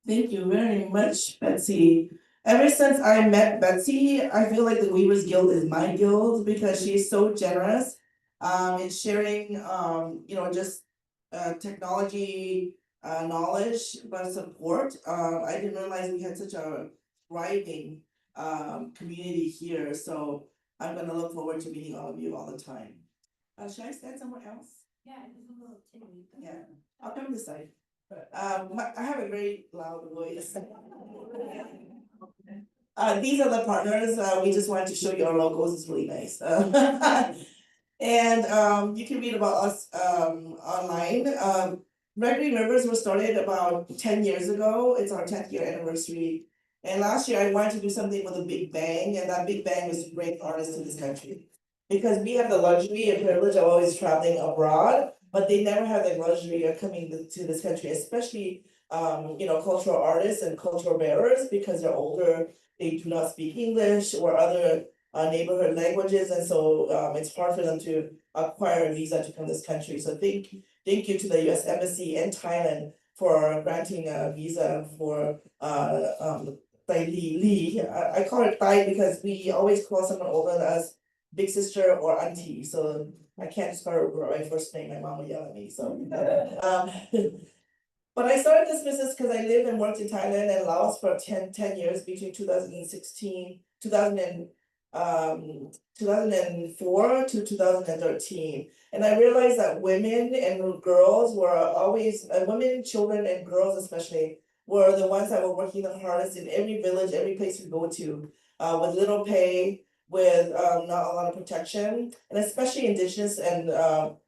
Thank you very much, Betsy. Ever since I met Betsy, I feel like the Weavers Guild is my guild because she's so generous in sharing just technology knowledge but support. I didn't realize we had such a thriving community here. So I'm gonna look forward to meeting all of you all the time. Should I stand somewhere else? Yeah, I'll come this side. I have a very loud voice. These are the partners. We just wanted to show you our logos. It's really nice. And you can read about us online. RedGreen Rivers was started about 10 years ago. It's our 10th year anniversary. And last year I wanted to do something with a big bang, and that big bang was to bring artists to this country. Because we have the luxury and privilege of always traveling abroad, but they never have the luxury of coming to this country, especially cultural artists and cultural bearers, because they're older, they do not speak English or other neighborhood languages, and so it's hard for them to acquire a visa to come to this country. So thank you to the U.S. Embassy in Thailand for granting a visa for Thai Lee. I call it Thai because we always call someone older than us big sister or auntie, so I can't just call her by my first name. My mom will yell at me. So but I started this business because I lived and worked in Thailand and Laos for 10 years between 2016, 2004 to 2013. And I realized that women and girls were always, women, children, and girls especially, were the ones that were working the hardest in every village, every place we go to, with little pay, with not a lot of protection, and especially indigenous and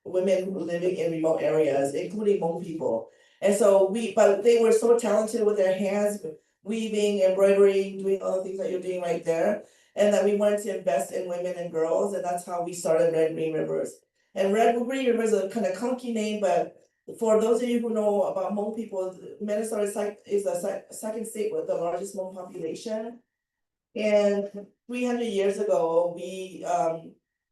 women living in remote areas, including Hmong people. And so but they were so talented with their hands, weaving, embroidery, doing all the things that you're doing right there. And that we wanted to invest in women and girls, and that's how we started RedGreen Rivers. And RedGreen Rivers is a kind of clunky name, but for those of you who know about Hmong people, Minnesota is the second state with the largest Hmong population. And 300 years ago, we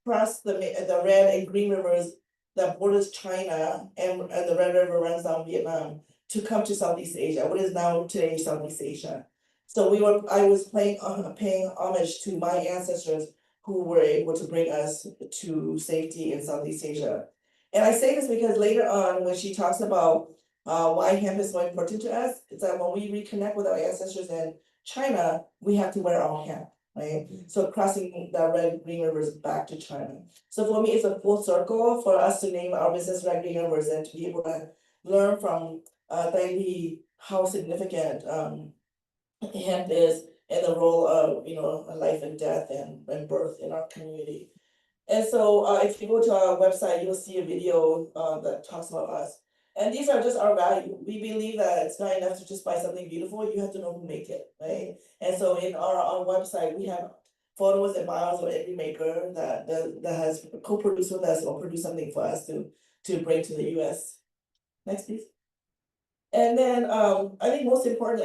crossed the Red and Green Rivers that borders China, and the Red River runs down Vietnam to come to Southeast Asia, what is now today Southeast Asia. So I was paying homage to my ancestors who were able to bring us to safety in Southeast Asia. And I say this because later on, when she talks about why hemp is so important to us, it's that when we reconnect with our ancestors in China, we have to wear our hemp, right? So crossing the Red Green Rivers back to China. So for me, it's a full circle for us to name our business Red Green Rivers and to be able to learn from Thai how significant hemp is in the role of life and death and birth in our community. And so if you go to our website, you'll see a video that talks about us. And these are just our value. We believe that it's not enough to just buy something beautiful, you have to know who make it, right? And so in our website, we have photos and bios of every maker that has co-produced with us or produced something for us to bring to the US. Next, please. And then I think most important,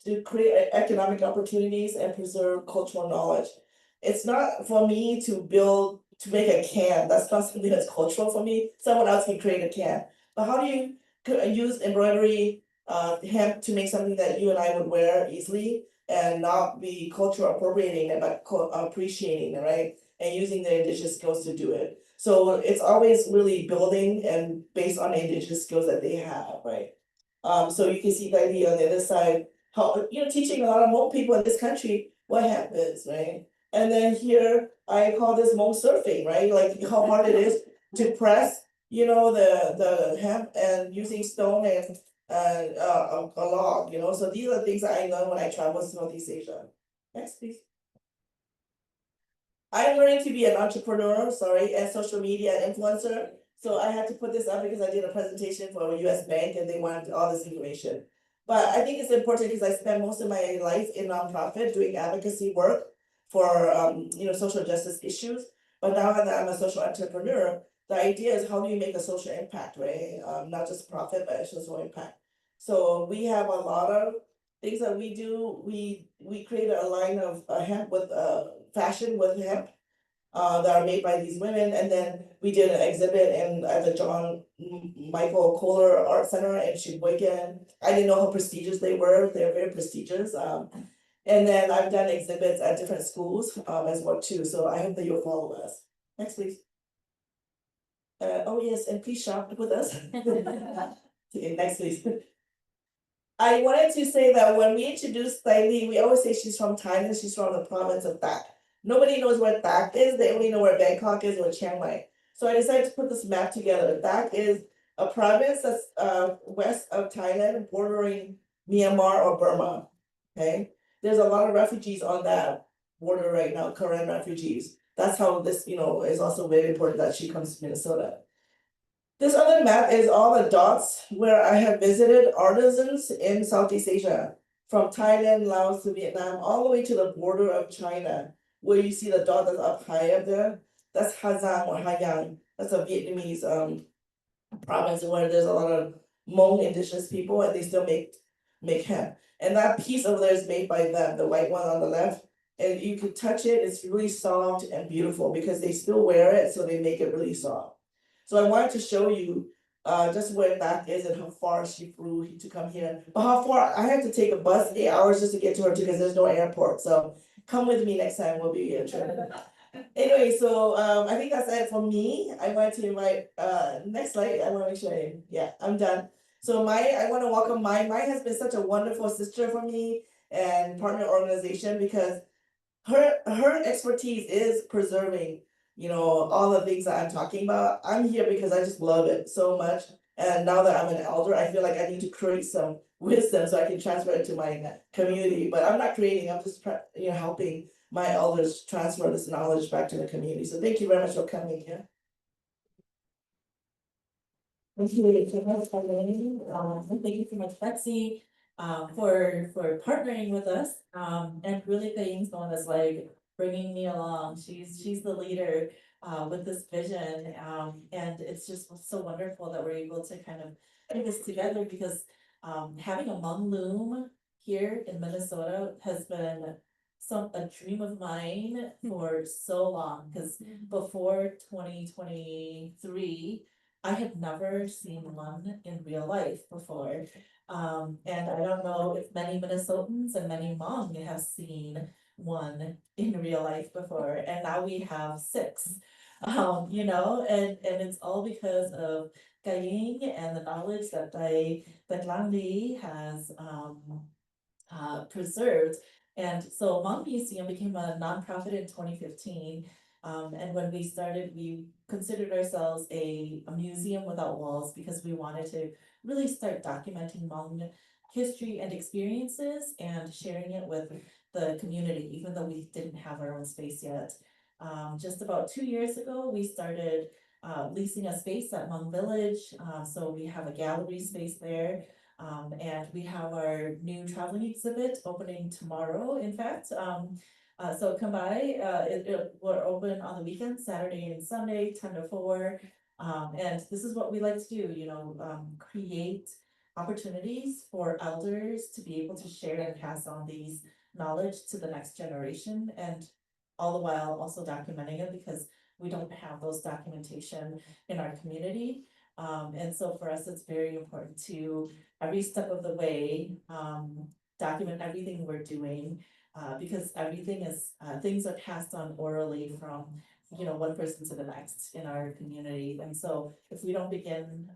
to create economic opportunities and preserve cultural knowledge. It's not for me to make a can. That's not something that's cultural for me. Someone else can create a can. But how do you use embroidery, hemp to make something that you and I would wear easily and not be cultural appropriating it, but appreciating it, right? And using the indigenous skills to do it. So it's always really building and based on the indigenous skills that they have, right? So you can see the idea on the other side, how, teaching a lot of Hmong people in this country what hemp is, right? And then here, I call this Hmong surfing, right? Like how hard it is to press, the hemp and using stone and a log, so these are things that I learned when I traveled to Southeast Asia. Next, please. I'm learning to be an entrepreneur, and social media influencer. So I had to put this up because I did a presentation for a US bank and they wanted all this information. But I think it's important because I spent most of my life in nonprofit doing advocacy work for social justice issues. But now that I'm a social entrepreneur, the idea is how do you make a social impact, right? Not just profit, but social impact. So we have a lot of things that we do. We created a line of hemp with fashion with hemp. that are made by these women. And then we did an exhibit at the John Michael Kohler Art Center in Sheboygan. I didn't know how prestigious they were. They're very prestigious. And then I've done exhibits at different schools as well too. So I hope that you'll follow us. Next, please. Oh yes, and please shop with us. Okay, next, please. I wanted to say that when we introduced Thai Lee, we always say she's from Thailand, she's from the province of Thak. Nobody knows where Thak is, they only know where Bangkok is or Chiang Mai. So I decided to put this map together. Thak is a province that's west of Thailand, bordering Myanmar or Burma. Okay, there's a lot of refugees on that border right now, Korean refugees. That's how this, is also very important that she comes to Minnesota. This other map is all the dots where I have visited artisans in Southeast Asia, from Thailand, Laos to Vietnam, all the way to the border of China, where you see the dot that's up high up there. That's Ha Giang or Ha Giang. That's a Vietnamese province where there's a lot of Hmong indigenous people, and they still make hemp. And that piece over there is made by them, the white one on the left. And you can touch it, it's really soft and beautiful because they still wear it, so they make it really soft. So I wanted to show you just where that is and how far she flew to come here. But how far, I had to take a bus 8 hours just to get to her because there's no airport. So come with me next time, we'll be here. Anyway, so I think that's it for me. I wanted to invite next slide. I want to make sure I'm done. So I want to welcome Mai. Mai has been such a wonderful sister for me and partner organization because her expertise is preserving, all the things that I'm talking about. I'm here because I just love it so much. And now that I'm an elder, I feel like I need to create some wisdom so I can transfer it to my community. But I'm not creating, I'm just helping my elders transfer this knowledge back to the community. So thank you very much for coming here. Thank you so much, thank you so much, Betsy, for partnering with us, and really thanks on this, like, bringing me along. She's the leader, with this vision, and it's just so wonderful that we're able to kind of put this together because, having a Hmong loom here in Minnesota has been a dream of mine for so long, because before 2023, I had never seen one in real life before. And I don't know if many Minnesotans and many Hmong have seen one in real life before, and now we have 6. And it's all because of Gaying and the knowledge that Lang Li has preserved. And so Hmong Museum became a nonprofit in 2015. And when we started, we considered ourselves a museum without walls because we wanted to really start documenting Hmong history and experiences and sharing it with the community, even though we didn't have our own space yet. Just about 2 years ago, we started leasing a space at Hmong Village. So we have a gallery space there. And we have our new traveling exhibit opening tomorrow, in fact. So come by, we're open on the weekends, Saturday and Sunday, 10 to 4. And this is what we like to do, create opportunities for elders to be able to share and pass on these knowledge to the next generation, and all the while also documenting it because we don't have those documentation in our community. And so for us, it's very important to every step of the way, document everything we're doing, because everything is, things are passed on orally from, one person to the next in our community. And so if we don't begin,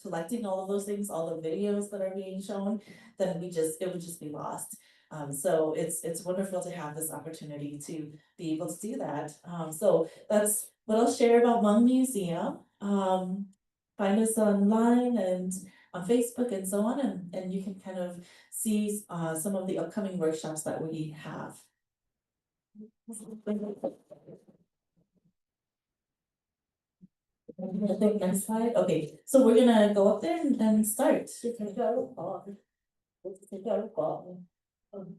collecting all of those things, all the videos that are being shown, then it would just be lost. So it's wonderful to have this opportunity to be able to do that. So that's what I'll share about Hmong Museum. Find us online and on Facebook and so on, and you can kind of see some of the upcoming workshops that we have. I think next slide. Okay, so we're gonna go up there and start.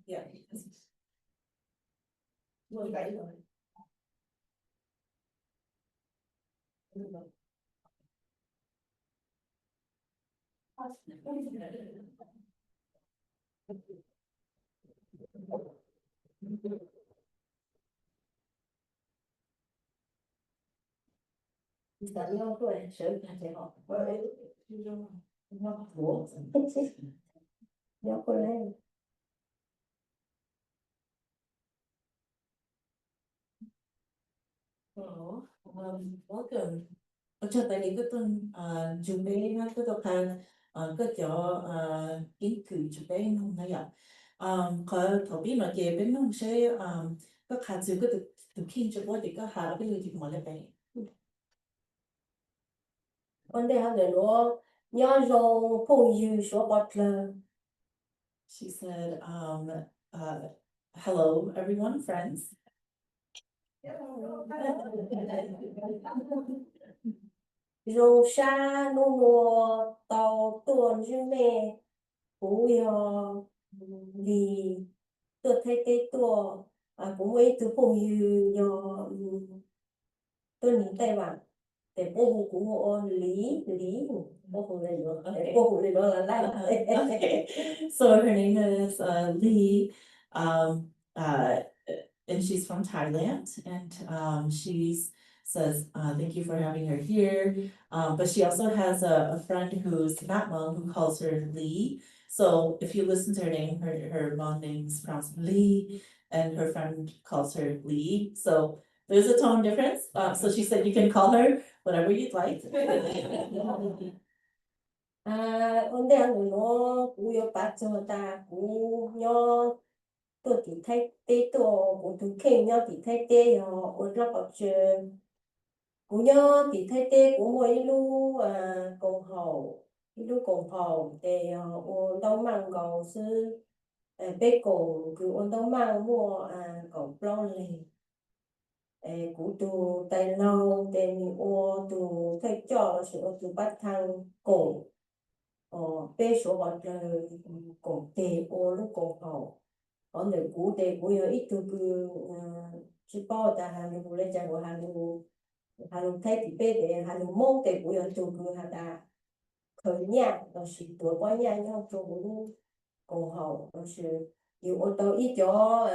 Yeah. 咱要对谁看最好？我要过来。So, welcome. Cho tại cái tuần chuẩn bị nó cái tập hàng cái chỗ kiến cử chuẩn bị không hay ạ. Có thầu biết nói về bên nông sẽ có khả sự cái thực hiện cho bố thì có hạ cái lời chuyện mà lại vậy. 我哋喺度攞要用朋友说话了。 She said, hello everyone, friends. 用沙弄我到多日内，不要离多太多啊，不会做朋友要多年代吧。để bố hùng của ngô lý bố hùng này nữa bố hùng này nữa là lại. Okay. So her name is Lee, and she's from Thailand, and she says thank you for having her here. But she also has a friend who's not Hmong who calls her Lee. So if you listen to her name, her Hmong name is pronounced Lee, and her friend calls her Lee. So there's a tone difference. So she said you can call her whatever you'd like. Vấn đề là nó cũng có bắt cho ta cũng nhớ tôi thì thấy tê tôi cũng tôi khen nhớ thì thấy tê rồi ở đó có chuyện cũng nhớ thì thấy tê cũng mỗi lúc cộng hậu để ở đâu mang cầu sư bé cổ cứ ở đâu mang mua cầu bao lì cũng từ tay lâu để mình ở từ thấy cho sự từ bắt thằng cổ bé số bọn cổ tê ô lúc cổ hậu ở nơi cũ tê cũ giờ ít từ chỉ bao ta hàng lưu lên chẳng của hàng lưu thấy thì bé để hàng lưu mông tê cũ giờ từ hàng ta khởi nhà đó là tuổi bao nhà nhau cho cũng cổ hậu đó là nhiều ô tô ít chỗ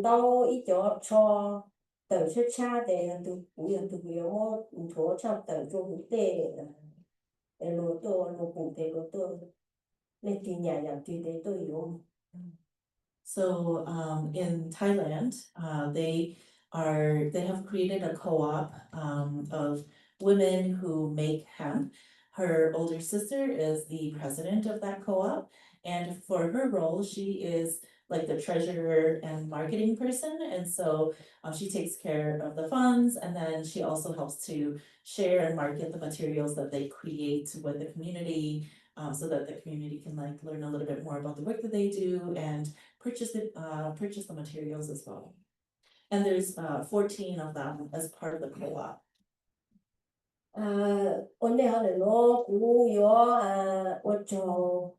đâu ít chỗ cho tờ xuất xa để từ cũ giờ từ giờ mua thua trong tờ cho cũng tê lúa tô lúa cũ tê lúa tô nên tùy nhà làm tùy tế tôi hiểu. So in Thailand, they have created a co-op of women who make hemp. Her older sister is the president of that co-op, and for her role, she is like the treasurer and marketing person, and so she takes care of the funds, and then she also helps to share and market the materials that they create with the community, so that the community can like learn a little bit more about the work that they do and purchase the materials as well. And there's 14 of them as part of the co-op. Vấn đề là nó cũng có ở chỗ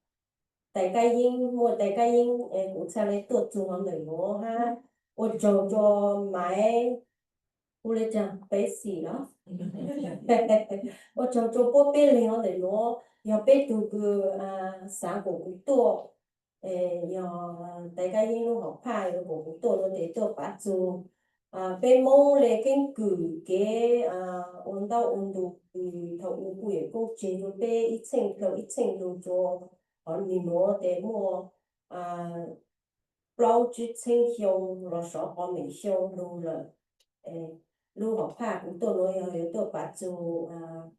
tại cái yên mua tại cái yên cũng sẽ lấy tuột chung ở nơi nó ha ở chỗ cho máy u lê chẳng bé xì đó ở chỗ cho bố bé lên ở nơi nó giờ bé từ sáng của cũng to giờ tại cái yên nó học phải nó cũng to nó để to bắt chung bé mong lấy cái cử cái ôn đau ôn đủ thầu ôn bụi cô chế cho bé ít sinh đồ cho họ nhìn nó để mua bao nhiêu sinh hiệu rồi số họ mình hiệu luôn rồi lúc họ phá cũng tôi nói rồi tôi bắt chú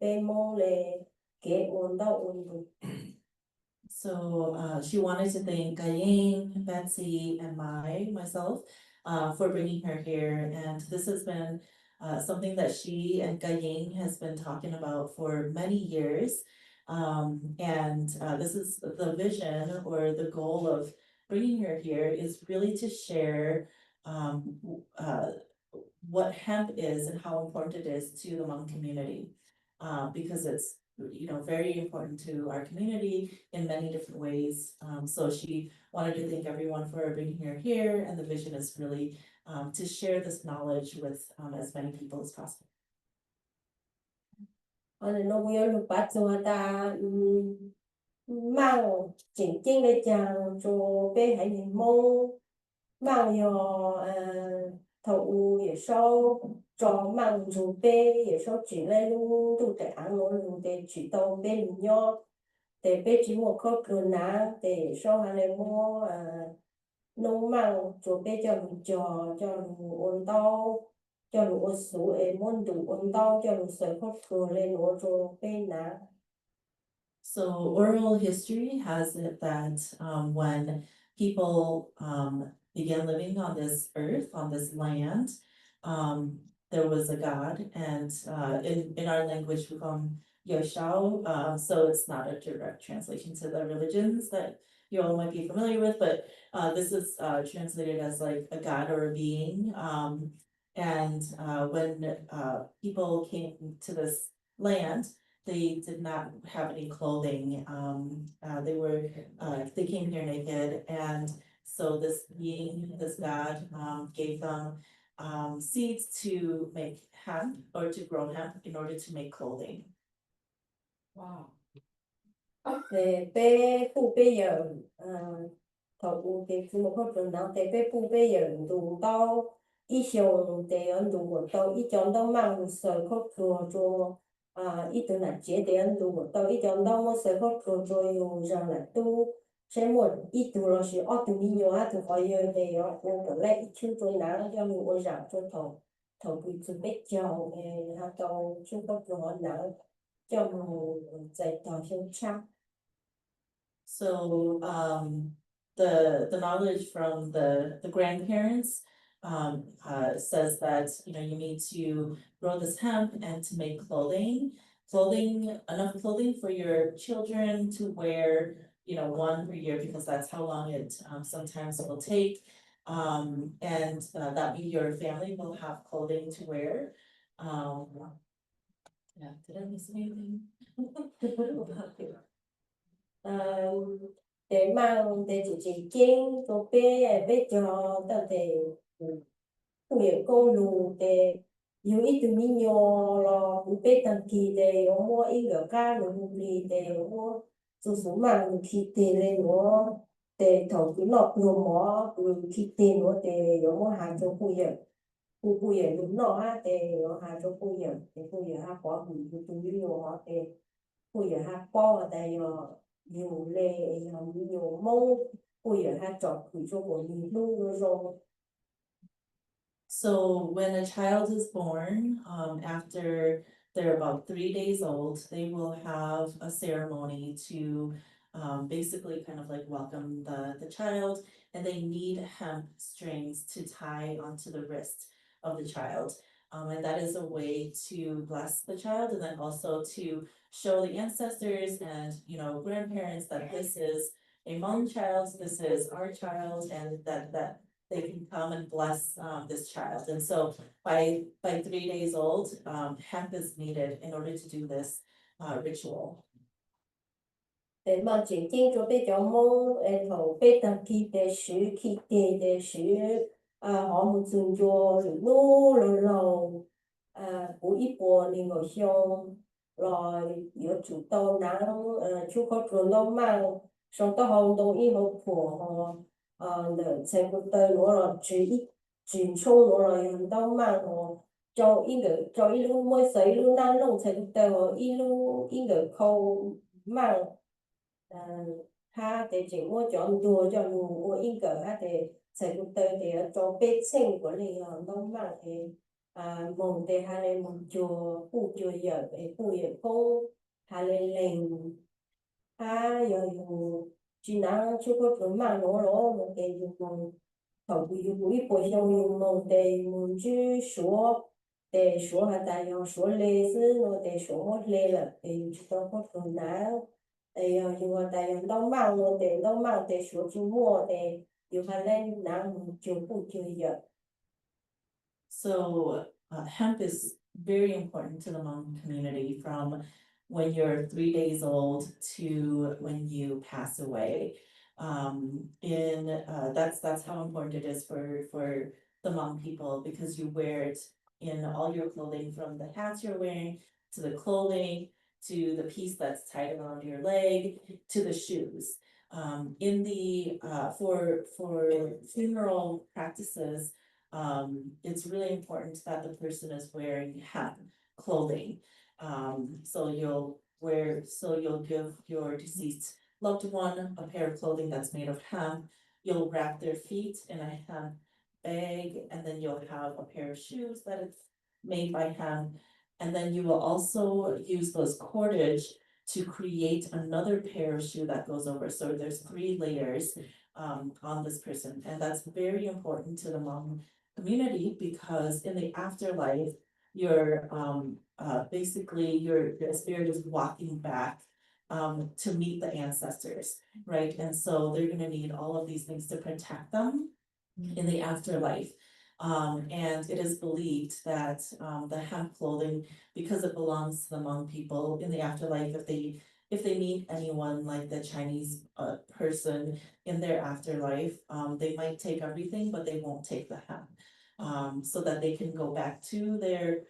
bé mong lấy cái ôn đau ôn đủ. So she wanted to thank Gayeng, Betsy, and myself for bringing her here. And this has been something that she and Gayeng has been talking about for many years. And this is the vision or the goal of bringing her here is really to share what hemp is and how important it is to the Hmong community. Because it's very important to our community in many different ways. So she wanted to thank everyone for bringing her here, and the vision is really to share this knowledge with as many people as possible. Nó bây giờ lúc bắt cho ta mang chỉnh chỉnh để chàng cho bé hãy nhìn mông mang vô thầu u để sâu cho mang dù bê也说举嘞路都得安罗路得举到贝路nhau để bé chỉ một khóc rồi ná để sau hai lần mua nông mang cho bé cho lũ trò cho lũ ôn tao cho lũ ôn số em muốn đủ ôn tao cho lũ sợi khóc rồi lên lũ cho bé ná. So oral history has it that when people began living on this earth, on this land, there was a god, and in our language we call him Yoshao. So it's not a direct translation to the religions that you all might be familiar with, but this is translated as like a god or a being. And when people came to this land, they did not have any clothing. They came here naked, and so this being, this god, gave them seeds to make hemp or to grow hemp in order to make clothing. Wow. Thì bé phụ bây giờ thầu thì phụ một khóc rồi nào thì bé phụ bây giờ đủ tao ít xong thì anh đủ một tao ít chọn tao mang sợi khóc rồi ít tuần là chế thì anh đủ một tao ít chọn tao một sợi khóc rồi dùng rằng là tu sẽ một ít tu là sự ở tu mình nhiều tu phải giờ thì ở cái lại ít chút rồi nào cho mình ở rằng cho thầu thầu bị tụi bé chọn họ tao chút khóc rồi nào cho mình dạy tao không chắc. So the knowledge from the grandparents says that you need to grow this hemp and to make enough clothing for your children to wear, one per year, because that's how long it sometimes will take. And that way your family will have clothing to wear. Yeah, did I miss anything? Để mang để chỉ kiến cho bé cho ta để quyền cô lù để yêu ít từ mình nhỏ lo bé tăng kỳ để mua ít cái cá lù lì để mua số mang khi tiền lên mua để thầu cái lọt lù mỏ khi tiền mua để mua hàng cho cô giờ lúc nọ ha để hàng cho cô giờ ha có bị tụi mình nhỏ để cô giờ ha bao để nhiều lệ nhiều mông bây giờ ha chọn cứ cho bọn mình luôn rồi. So when a child is born, after they're about 3 days old, they will have a ceremony to basically kind of like welcome the child, and they need hemp strings to tie onto the wrist of the child. And that is a way to bless the child, and then also to show the ancestors and grandparents that this is a Hmong child, this is our child, and that they can come and bless this child. And so by 3 days old, hemp is needed in order to do this ritual. Để mà chỉ tiên cho bé cháu mông thầu bé tăng kỳ để sử khi để sử họ một dùng cho lú lâu của ít bộ nên ngồi xong rồi giữa chủ tàu nắng chú có trường đâu mang xong tao hồng đồng ý hậu của họ để xem cuộc đời nó là chuyển sâu nó là đâu mang họ cho ít lúc mới xảy lúc nan lúc xem cuộc đời họ ít người khâu mang ha để chỉ mua chọn đồ cho mua ít người ha để xem cuộc đời để cho bé sinh của mình đâu mang thì mong để hai lên mong chùa phụ chùa giờ để phụ giờ cô hai lên lên giờ dùng chỉ năng chú có phải mang nó một cái dùng thầu bị dùng ít bộ xong dùng mong để mong chú số để số hai đại dùng số lệ chứ nó để số một lệ là để chú có phải nào để dùng hai đại dùng đâu mang để số chú mua để dùng hai lên năng chùa phụ chùa giờ. So hemp is very important to the Hmong community from when you're 3 days old to when you pass away. That's how important it is for the Hmong people, because you wear it in all your clothing, from the hats you're wearing to the clothing to the piece that's tied around your leg to the shoes. In the for funeral practices, it's really important that the person is wearing hemp clothing. So you'll give your deceased loved one a pair of clothing that's made of hemp. You'll wrap their feet in a hemp bag, and then you'll have a pair of shoes that is made by hemp. And then you will also use those cordage to create another pair of shoe that goes over. So there's 3 layers on this person, and that's very important to the Hmong community, because in the afterlife, you're basically your spirit is walking back to meet the ancestors, right? And so they're gonna need all of these things to protect them in the afterlife. And it is believed that the hemp clothing, because it belongs to the Hmong people in the afterlife, if they meet anyone like the Chinese person in their afterlife, they might take everything, but they won't take the hemp. So that they can go back to their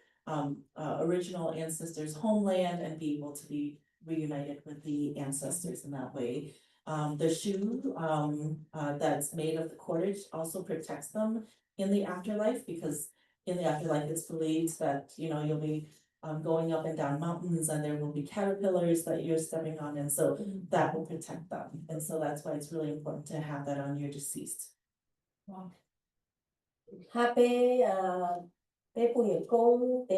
original ancestors' homeland and be able to be reunited with the ancestors in that way. The shoe that's made of the cordage also protects them in the afterlife, because in the afterlife, it's believed that, you'll be going up and down mountains, and there will be caterpillars that you're stepping on, and so that will protect them. And so that's why it's really important to have that on your deceased. Wow. 他被被不员工的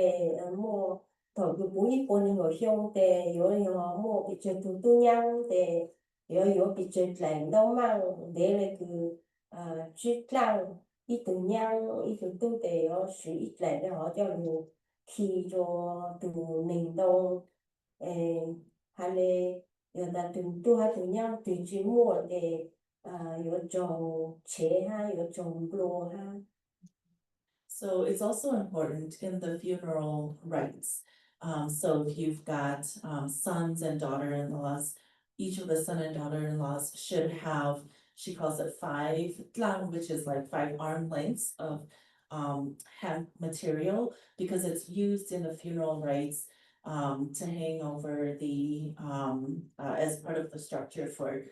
么，头个不一般的个兄弟，有么比较多多样的，有比较冷到嘛，的那个质量一多样一多多的，是一来的好叫做去做多冷冻，还嘞有的多还多样多节目的，有种切哈，有种罗哈。So it's also important in the funeral rites. So if you've got sons and daughter-in-laws, each of the son and daughter-in-laws should have, she calls it 5 tlang, which is like 5 arm lengths of hemp material, because it's used in the funeral rites to hang over the as part of the structure for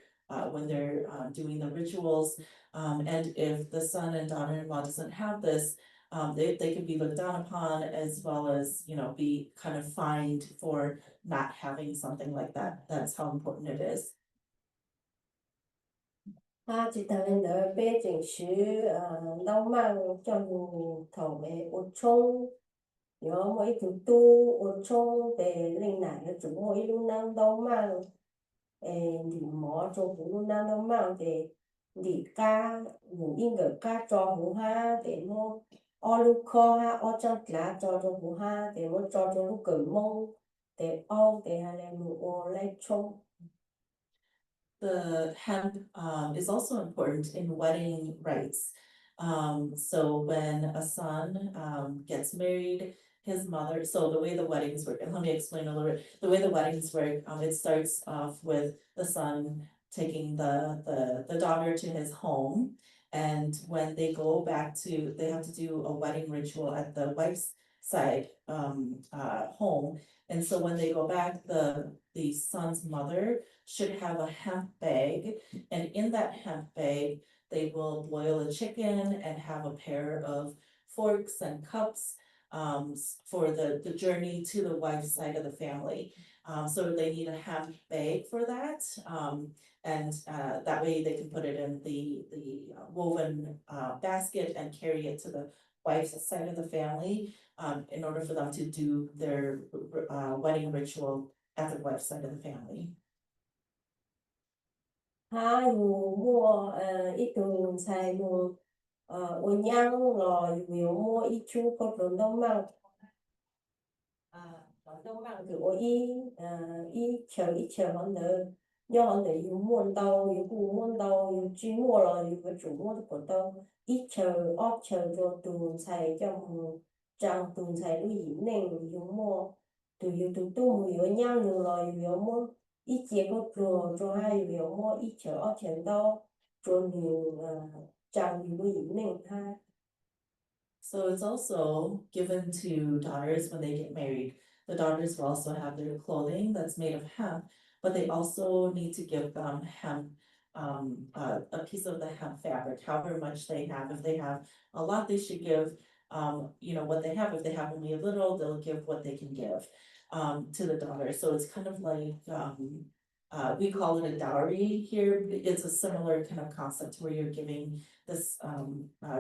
when they're doing the rituals. And if the son and daughter-in-law doesn't have this, they could be looked down upon, as well as, be kind of fined for not having something like that. That's how important it is. 他一头的背景是老曼叫做头的我冲，有每一头都我冲的另外的主我一路南老曼，你毛做不路南老曼的你家有应个家做好哈的么，我路靠哈我将家做好哈的我做路个梦的奥的哈来我来冲。The hemp is also important in wedding rites. So when a son gets married, his mother, so the way the weddings work, and let me explain a little bit, the way the weddings work, it starts off with the son taking the daughter to his home. And when they go back to, they have to do a wedding ritual at the wife's side home. And so when they go back, the son's mother should have a hemp bag, and in that hemp bag, they will boil a chicken and have a pair of forks and cups for the journey to the wife's side of the family. So they need a hemp bag for that, and that way they can put it in the woven basket and carry it to the wife's side of the family, in order for them to do their wedding ritual at the wife's side of the family. 他有摸一顿菜摸我娘了有摸一出个轮到忙轮到忙就我一球一球好的要好的有摸到有不摸到有锯摸了有个煮摸的果到一球二球就顿菜叫张顿菜都以内有摸就有都都有娘了有摸。一节个做还有么一球二球到做你长你不以内他。So it's also given to daughters when they get married. The daughters will also have their clothing that's made of hemp, but they also need to give them hemp a piece of the hemp fabric, however much they have. If they have a lot, they should give, you know, what they have. If they have only a little, they'll give what they can give, to the daughter. So it's kind of like, we call it a dowry here. It's a similar kind of concept where you're giving this,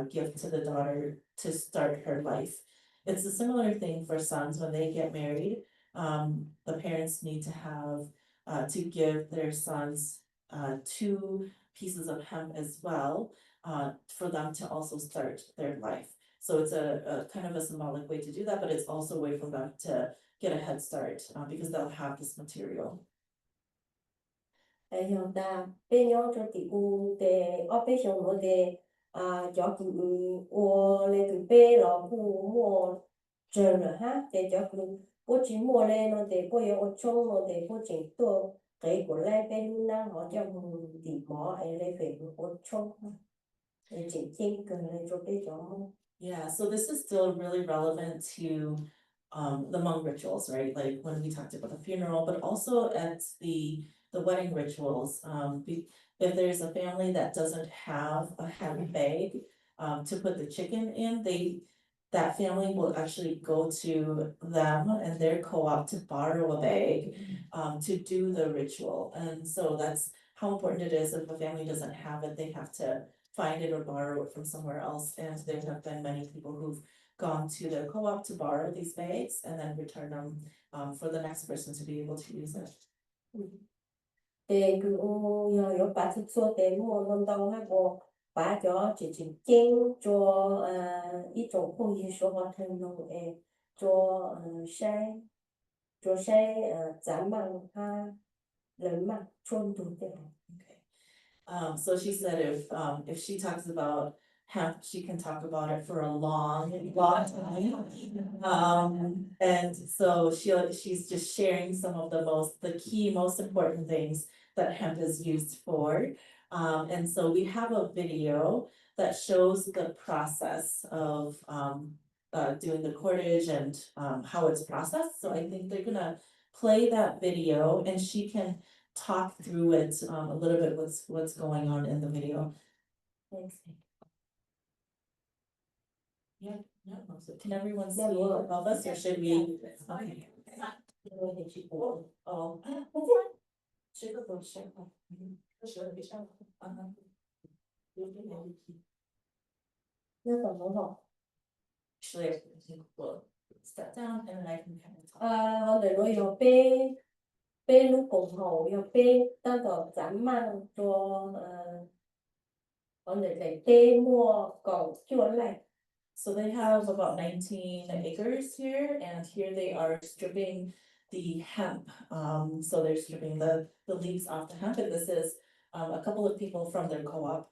gift to the daughter to start her life. It's a similar thing for sons when they get married. The parents need to have, to give their sons, 2 pieces of hemp as well, for them to also start their life. So it's a kind of a symbolic way to do that, but it's also a way for them to get a head start, because they'll have this material. Hiện ta bên nhau cho tỷ u để ở bên trong nó để cho cứ u lên từ bên là u mua chờ nữa ha để cho cứ bố chỉ mua lên nó để bố yêu chung nó để bố chỉตัวcái của lên bên năng họ cho tỷ mỏ ấy lên về bố chung để chỉ chính cần lên cho bên trong. Yeah, so this is still really relevant to the Hmong rituals, right? Like when we talked about the funeral, but also at the wedding rituals. If there's a family that doesn't have a hemp bag to put the chicken in, that family will actually go to them and their co-op to borrow a bag to do the ritual. And so that's how important it is. If a family doesn't have it, they have to find it or borrow it from somewhere else. And there have been many people who've gone to their co-op to borrow these bags and then return them for the next person to be able to use it. Để cứ有把它做的莫弄到那个把叫直接经做一种工艺说话成弄做晒咱们他人嘛冲突的。Okay. So she said if she talks about hemp, she can talk about it for a long time. And so she's just sharing some of the key, most important things that hemp is used for. And so we have a video that shows the process of doing the cordage and how it's processed. So I think they're gonna play that video and she can talk through it a little bit what's going on in the video. Thanks. Yeah, no, so can everyone see above us or should we? Okay. Oh. Actually, I think we'll step down and then I can kind of talk. Họ để nói有bên lúc cổ hậu有bên当个咱们做họ để bên mua cầu chua lại. So they have about 19 acres here, and here they are stripping the hemp. So they're stripping the leaves off the hemp, and this is a couple of people from their co-op.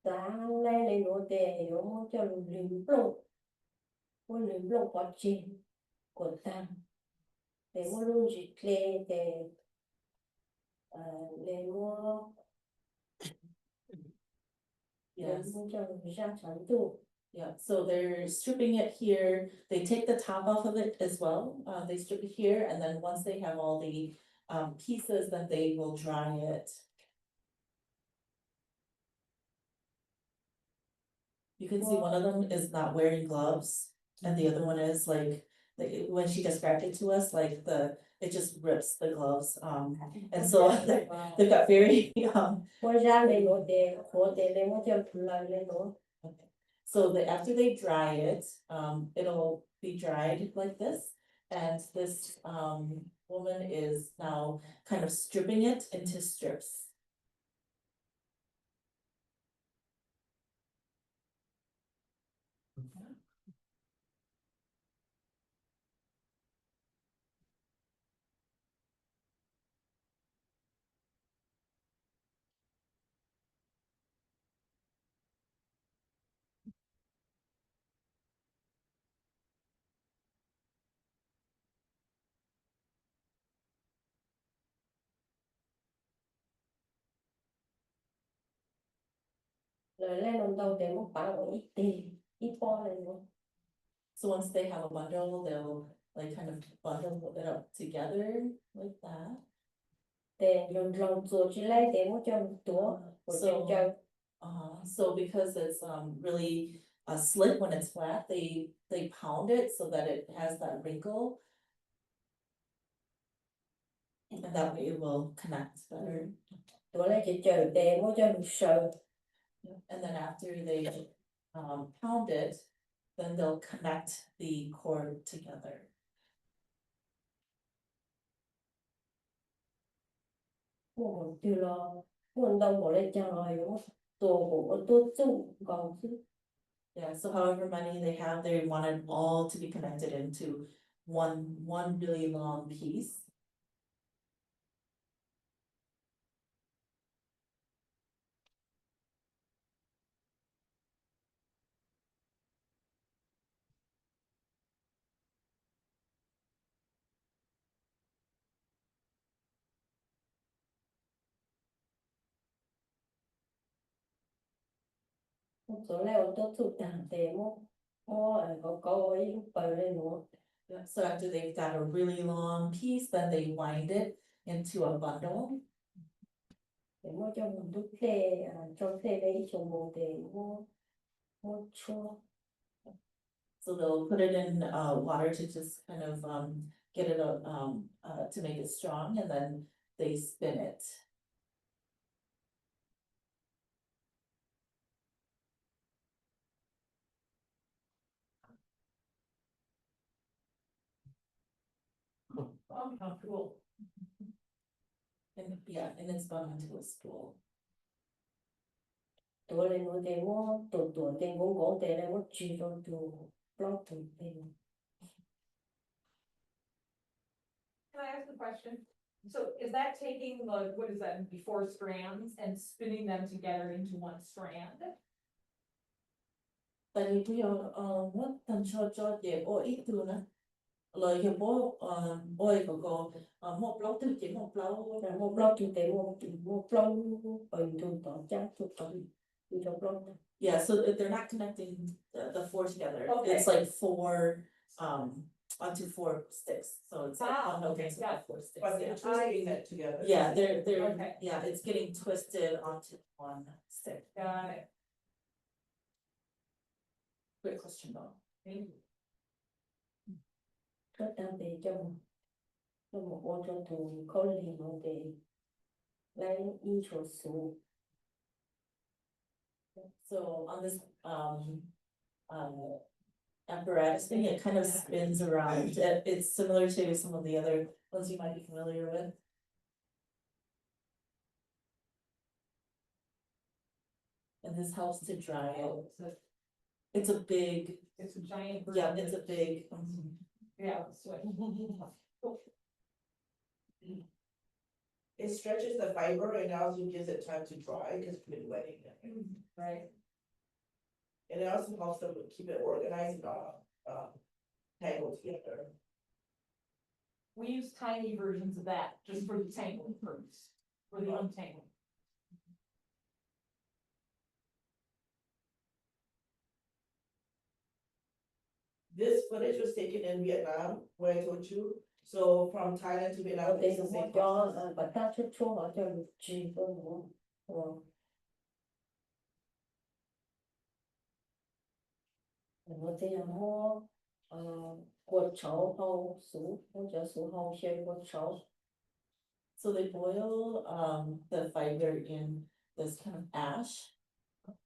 Đã lên lên nó để nó cho lùm lông có trên của ta để mua luôn dịch lên để mua Yes. cho ra sản tụ. Yeah, so they're stripping it here. They take the top off of it as well. They strip it here, and then once they have all the pieces, then they will dry it. You can see one of them is not wearing gloves, and the other one is like when she described it to us, like it just rips the gloves. And so they've got very So after they dry it, it'll be dried like this, and this woman is now kind of stripping it into strips. Rồi lên làm đầu để một bảo ít tiền ít po này nữa. So once they have a bundle, they'll like kind of bundle it up together like that. để lòng ruột chỉ lấy để mua cho một túa của chân So, chân. so because it's really slick when it's flat, they pound it so that it has that wrinkle. And that way it will connect better. Túa lấy chỉ chờ để mua cho một sợi. And then after they pound it, then they'll connect the cord together. Mua từ lo mua đông bỏ lên cho rồi đúng không? Tổ của tôi chung còn chứ. Yeah, so however many they have, they want it all to be connected into one really long piece. Một số leo tôi chụp tặng để mua có ấy bờ lên nữa. Yeah, so after they've got a really long piece, then they wind it into a bundle. Để mua cho mình đúc thề trong thề đây trong bộ để mua chua. So they'll put it in water to just kind of get it to make it strong, and then they spin it. Cool. And yeah, and it's spun into a spool. Tôi lên mua để mua tuổi tiền cũng có để là mua chỉ rồi tụ blog tuổi tiền. Can I ask a question? So is that taking the, what is that, before strands and spinning them together into one strand? Tại vì bây giờ mất thành cho dễ ô ít từ nữa. Lời hiệu bố ôi có một lâu từ chỉ một lâu. Là mua blog tuổi tiền mua blog ở tụ tổ chắc tụ tổ tụ cho blog. Yeah, so they're not connecting the four together. Okay. It's like four onto four sticks. So it's like Ah, okay, so yeah. four sticks. But they're Yeah. twisting it together. Yeah, they're Okay. yeah, it's getting twisted onto one stick. Got it. Great question though. Thank you. Rất đang để cho một ô cho tụ có liền một để lấy y cho số. So on this apparatus thing, it kind of spins around. It's similar to some of the other ones you might be familiar with. And this helps to dry it. It's a big, It's a giant. yeah, it's a big. Yeah. So It stretches the fiber and also gives it time to dry because it's been wetting it. right. And it also helps them keep it organized, not tangled together. We use tiny versions of that just for the tangling purpose, for the untangling. This footage was taken in Vietnam, where I told you. So from Thailand to Vietnam, Để it's the mua same cho process. bà ta chút chua họ cho một chỉ thôi nữa. Mua thì là mua quần chấu hầu số mua cho số hầu xem quần chấu. So they boil the fiber in this kind of ash,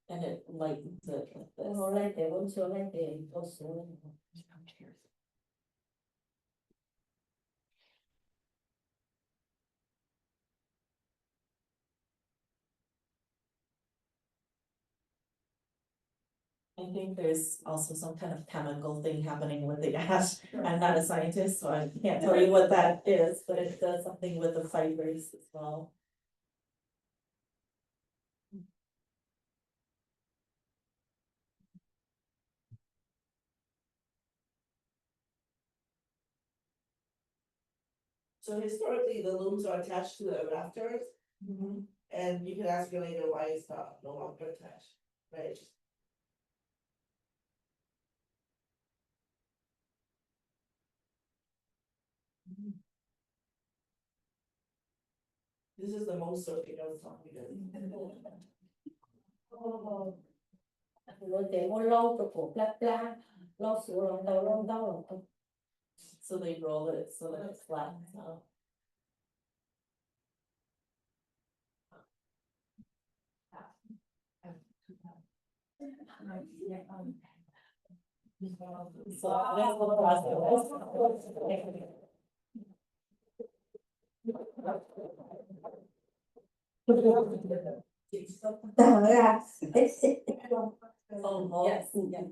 and it lightens it like this. Họ lấy để muốn số lấy để có số. I think there's also some kind of chemical thing happening with the ash. I'm not a scientist, so I can't tell you what that is, but it does something with the fibers as well. So historically, the looms are attached to the rafters, and you can ask me later why it's not no longer attached, right? This is the most surfing I was talking about. rồi để mua lâu cho cổ pla pla lâu xuống lâu lâu So they roll it so that it's flat, so. So that's the process. tờ ra Oh, yes, yeah.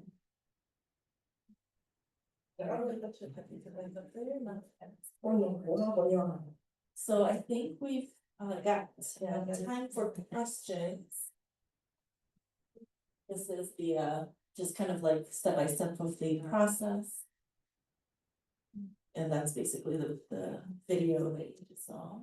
So I think we've got time for questions. This is the just kind of like step by step of the process. And that's basically the video that you just saw.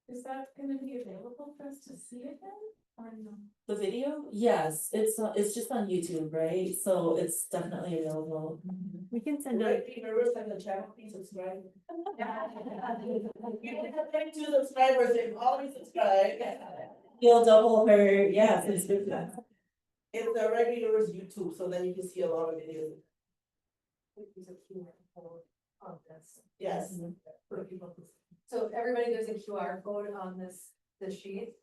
Is that gonna be available for us to see again, or no? The video, yes, it's just on YouTube, right? So it's definitely available. We can send Right, viewers and the channel, please subscribe. You don't have 32 subscribers, they've always subscribed. You'll double her, yeah, subscription. It's the regulars YouTube, so then you can see a lot of videos. Use a QR code on this. Yes. For people to- So everybody, there's a QR code on this sheet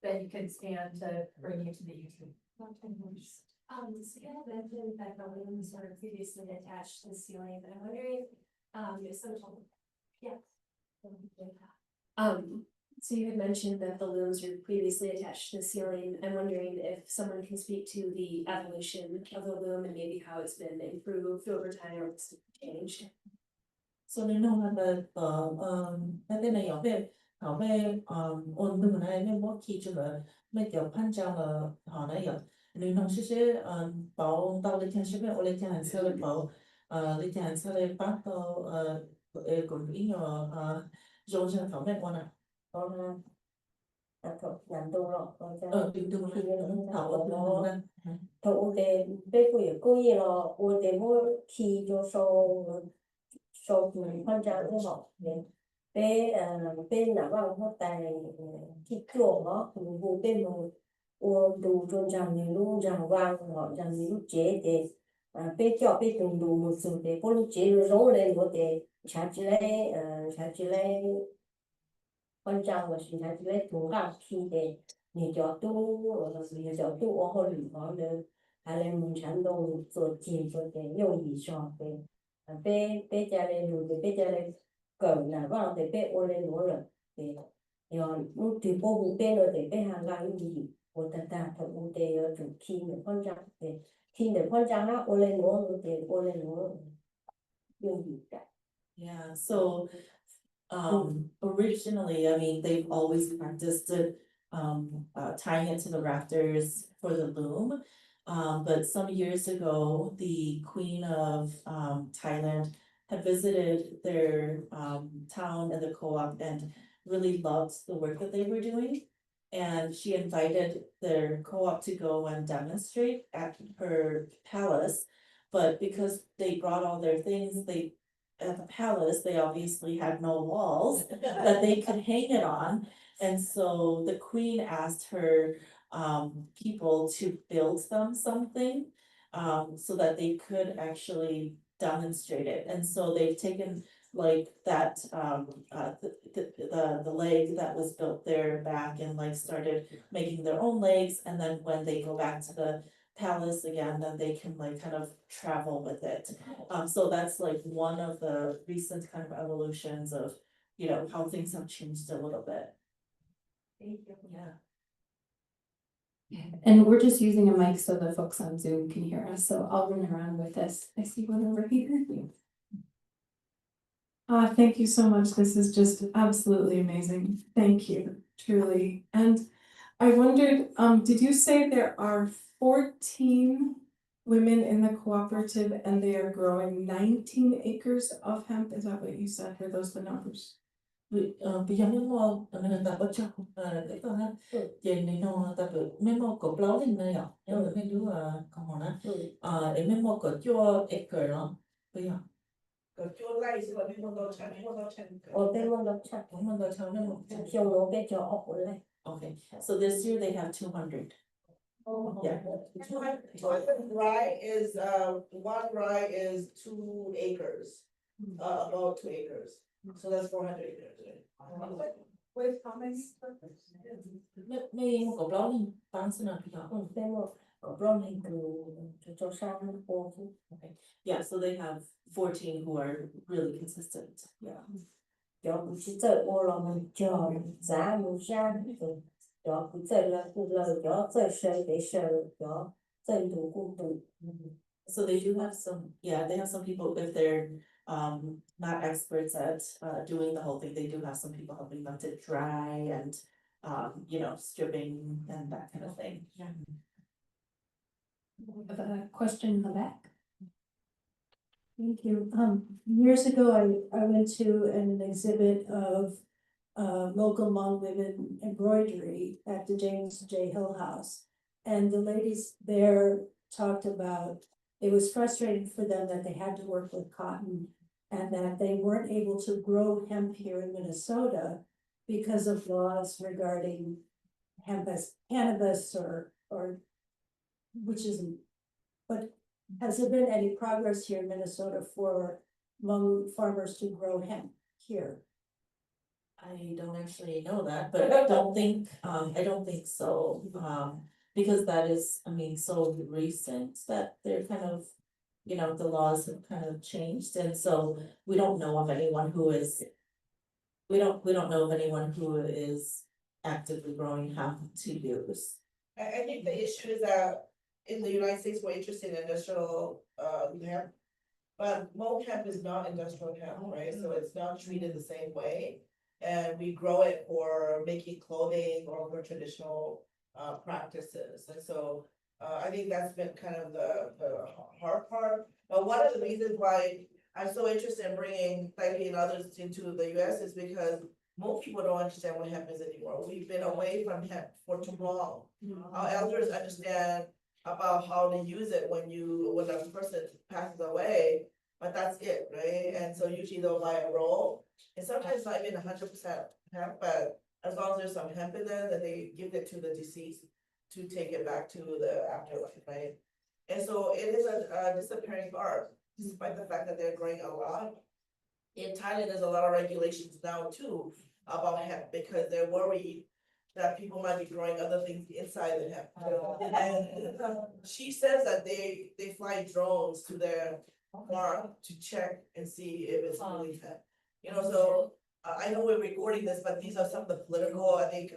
that you can scan to bring you to the YouTube. So you had mentioned that the looms were previously attached to the ceiling, but I'm wondering, if someone, yeah. So you had mentioned that the looms were previously attached to the ceiling. I'm wondering if someone can speak to the evolution of the loom and maybe how it's been improved over time or it's changed. So nếu nông là cái này ở bên ở bên ôn đừng này nên mỗi khi cho là mấy kiểu pan trang là họ này ở nếu nông sẽ bảo tao lấy tiền sẽ bên lấy tiền sẽ lấy bảo lấy tiền sẽ lấy bắt tao cũng ý nhỏ dùng cho họ bên ôn à con thuộc làm tu rồi đừng đừng họ ở đừng đừng thuộc để bé cô gì là cô để mỗi khi cho sau khi quan trọng của họ bé là vào họ tài khi chuộng nó vụ bé một đủ trong rằng những lúc rằng vàng họ rằng những lúc chế để bé cho bé đủ một số để có lúc chế rồi lên một để trả chỉ lấy quan trọng là chỉ lấy thủ gạo khi để你叫都你叫都我好厉害的，还来农场都做建筑的用以上的。bé cha lên rồi bé cha lên cỡ là vào để bé ô lên nữa rồi thì lúc thì cô bố bé rồi để bé hàng ngày gì của ta thật ưu tế ở chủ khi được quan trọng thì khi được quan trọng nó ô lên nữa rồi thì ô lên nữa dùng gì cả. Yeah, so originally, I mean, they've always practiced it, tying it to the rafters for the loom. But some years ago, the Queen of Thailand had visited their town and the co-op and really loved the work that they were doing. And she invited their co-op to go and demonstrate at her palace. But because they brought all their things, at the palace, they obviously had no walls that they could hang it on. And so the queen asked her people to build them something so that they could actually demonstrate it. And so they've taken like that the leg that was built there back and like started making their own legs, and then when they go back to the palace again, then they can like kind of travel with it. So that's like one of the recent kind of evolutions of, you know, how things have changed a little bit. Thank you. Yeah. And we're just using a mic so the folks on Zoom can hear us, so I'll run around with this. I see one over here. Thank you so much. This is just absolutely amazing. Thank you, truly. And I wondered, did you say there are 14 women in the cooperative and they are growing 19 acres of hemp? Is that what you said? Were those the numbers? Bây giờ mình ta bắt chước cái con ha, trên này nó ta bị mình mua cột lót lên này à, em mình đứa còn nó, em mình mua cột cho acre đó, bây giờ. 个就赖是个没到产，没到产。我被梦到差，我们都成那么像我被叫回来。 Okay, so this year they have 200. Yeah. One rye is, one rye is 2 acres, about 2 acres, so that's 400 acres. Right? With how many? 没狗不要你当时呢比较。被梦搞不到那个就叫啥波夫。 Yeah, so they have 14 who are really consistent. Yeah. 要不是这我了们叫咱们山的，要不这了不了，要这谁的事，要这度不度。 So they do have some, yeah, they have some people, if they're not experts at doing the whole thing, they do have some people helping them to dry and you know, stripping and that kind of thing. Yeah. I have a question in the back. Thank you. Years ago, I went to an exhibit of local Hmong women embroidery at the James J. Hill House. And the ladies there talked about, it was frustrating for them that they had to work with cotton and that they weren't able to grow hemp here in Minnesota because of laws regarding hemp as cannabis or which isn't, but has there been any progress here in Minnesota for Hmong farmers to grow hemp here? I don't actually know that, but I don't think so. Because that is, I mean, so recent that they're kind of, you know, the laws have kind of changed, and so we don't know of anyone who is. We don't know of anyone who is actively growing hemp to use. I think the issue is that in the United States, we're interested in industrial, hemp. But Hmong hemp is not industrial hemp, right, so it's not treated the same way. And we grow it for making clothing or for traditional, practices, and so. I think that's been kind of the hard part, but one of the reasons why I'm so interested in bringing Taipei and others into the US is because most people don't understand what hemp is anymore. We've been away from hemp for too long. Our elders understand about how to use it when a person passes away, but that's it, right? And so usually they'll buy a roll, and sometimes not even 100% hemp, but as long as there's some hemp in there, then they give it to the deceased to take it back to the afterlife, right? And so it is a disappearing art, despite the fact that they're growing a lot. In Thailand, there's a lot of regulations now too about hemp because they're worried that people might be growing other things inside the hemp. And she says that they fly drones to their farm to check and see if it's really hemp. You know, so I know we're recording this, but these are some of the political, I think,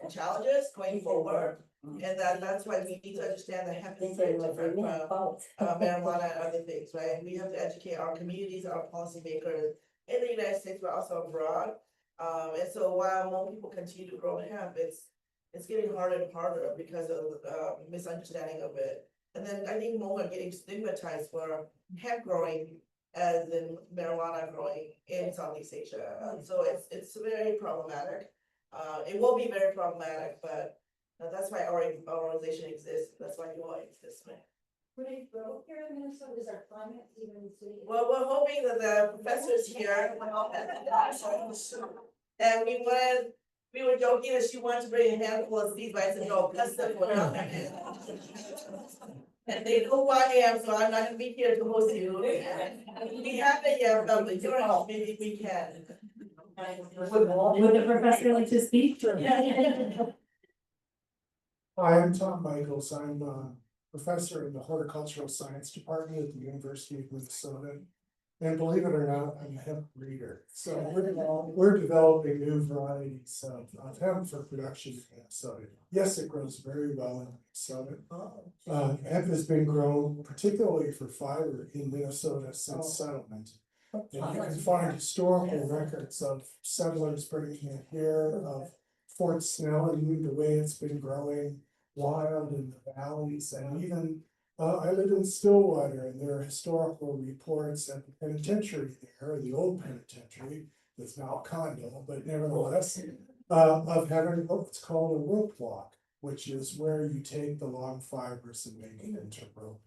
challenges going forward. And that's why we need to understand that hemp is very different from marijuana and other things, right? We have to educate our communities, our policymakers in the United States, but also abroad. And so while more people continue to grow hemp, it's getting harder and harder because of misunderstanding of it. And then I think more are getting stigmatized for hemp growing as in marijuana growing in Southeast Asia. So it's very problematic. It will be very problematic, but that's why our organization exists. That's why you all exist, right? Would it grow here in Minnesota? Is our climate even suited? Well, we're hoping that the professor's here. And we were joking that she wanted to bring a handful of seeds, but I said, no, custom for her. And they know who I am, so I'm not gonna be here to host you. We haven't yet, but with your help, maybe we can. Would the professor like to speak? Hi, I'm Tom Michaels. I'm a professor in the horticultural science department at the University of Minnesota. And believe it or not, I'm a hemp breeder. So we're developing new varieties of hemp for production in Minnesota. Yes, it grows very well in Minnesota. Hemp has been grown particularly for fiber in Minnesota since settlement. And you can find historical records of settlers bringing it here, of Fort Snelling, the way it's been growing wild in the valleys, and even I live in Stillwater, and there are historical reports at the penitentiary there, the old penitentiary, that's now a condo, but nevertheless, of having what's called a rope walk, which is where you take the long fibers and make it into rope.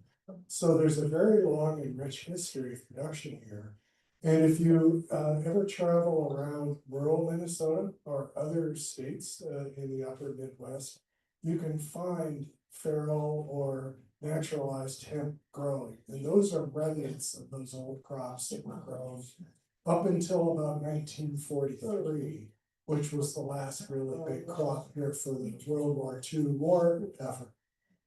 So there's a very long and rich history of production here. And if you ever travel around rural Minnesota or other states in the upper Midwest, you can find feral or naturalized hemp growing. And those are remnants of those old crops that were grown up until about 1943, which was the last really big crop here for the World War II war effort.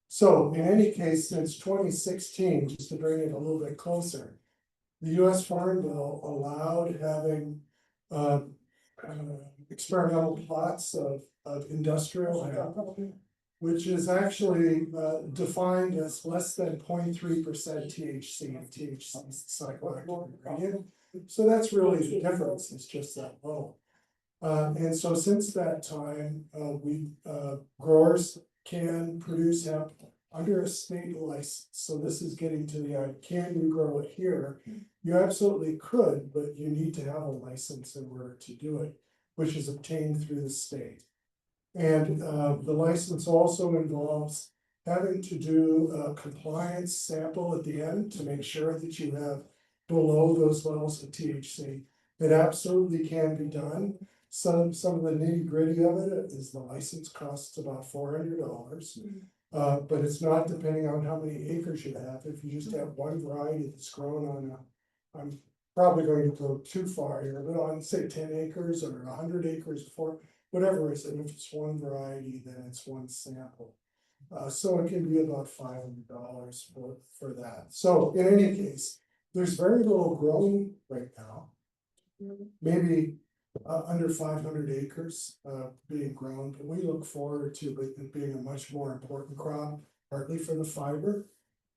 So in any case, since 2016, just to bring it a little bit closer, the US Farm Bill allowed having experimental plots of industrial hemp, which is actually defined as less than 0.3% THC, and THC is the psychoactive ingredient. So that's really the difference, it's just that low. And so since that time, growers can produce hemp under a state license. So this is getting to the, can you grow it here? You absolutely could, but you need to have a license in order to do it, which is obtained through the state. And the license also involves having to do a compliance sample at the end to make sure that you have below those levels of THC. It absolutely can be done. Some of the nitty gritty of it is the license costs about $400. But it's not depending on how many acres you have. If you just have one variety that's grown on I'm probably going to go too far here, but on say 10 acres or 100 acres for whatever it is, and if it's one variety, then it's one sample. So it can be about $500 for that. So in any case, there's very little growing right now. Maybe under 500 acres being grown, but we look forward to it being a much more important crop, partly for the fiber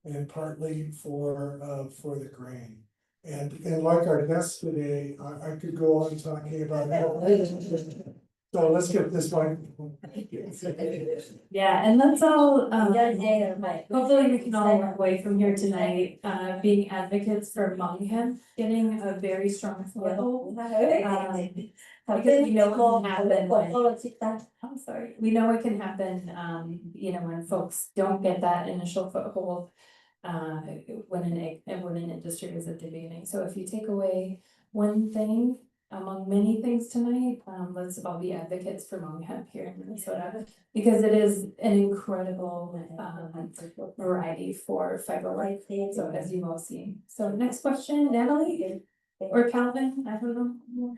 and partly for the grain. And like our guest today, I could go on talking about that. So let's get this one. Yeah, and let's all, Yeah, hopefully we can all walk away from here tonight, being advocates for Hmong Hemp, getting a very strong foothold. Because we know what can happen when, I'm sorry, we know what can happen, you know, when folks don't get that initial foothold. When an industry is at the beginning. So if you take away one thing among many things tonight, let's all be advocates for Hmong Hemp here in Minnesota, because it is an incredible variety for fiber life. So as you've all seen. So next question, Natalie or Calvin, I don't know.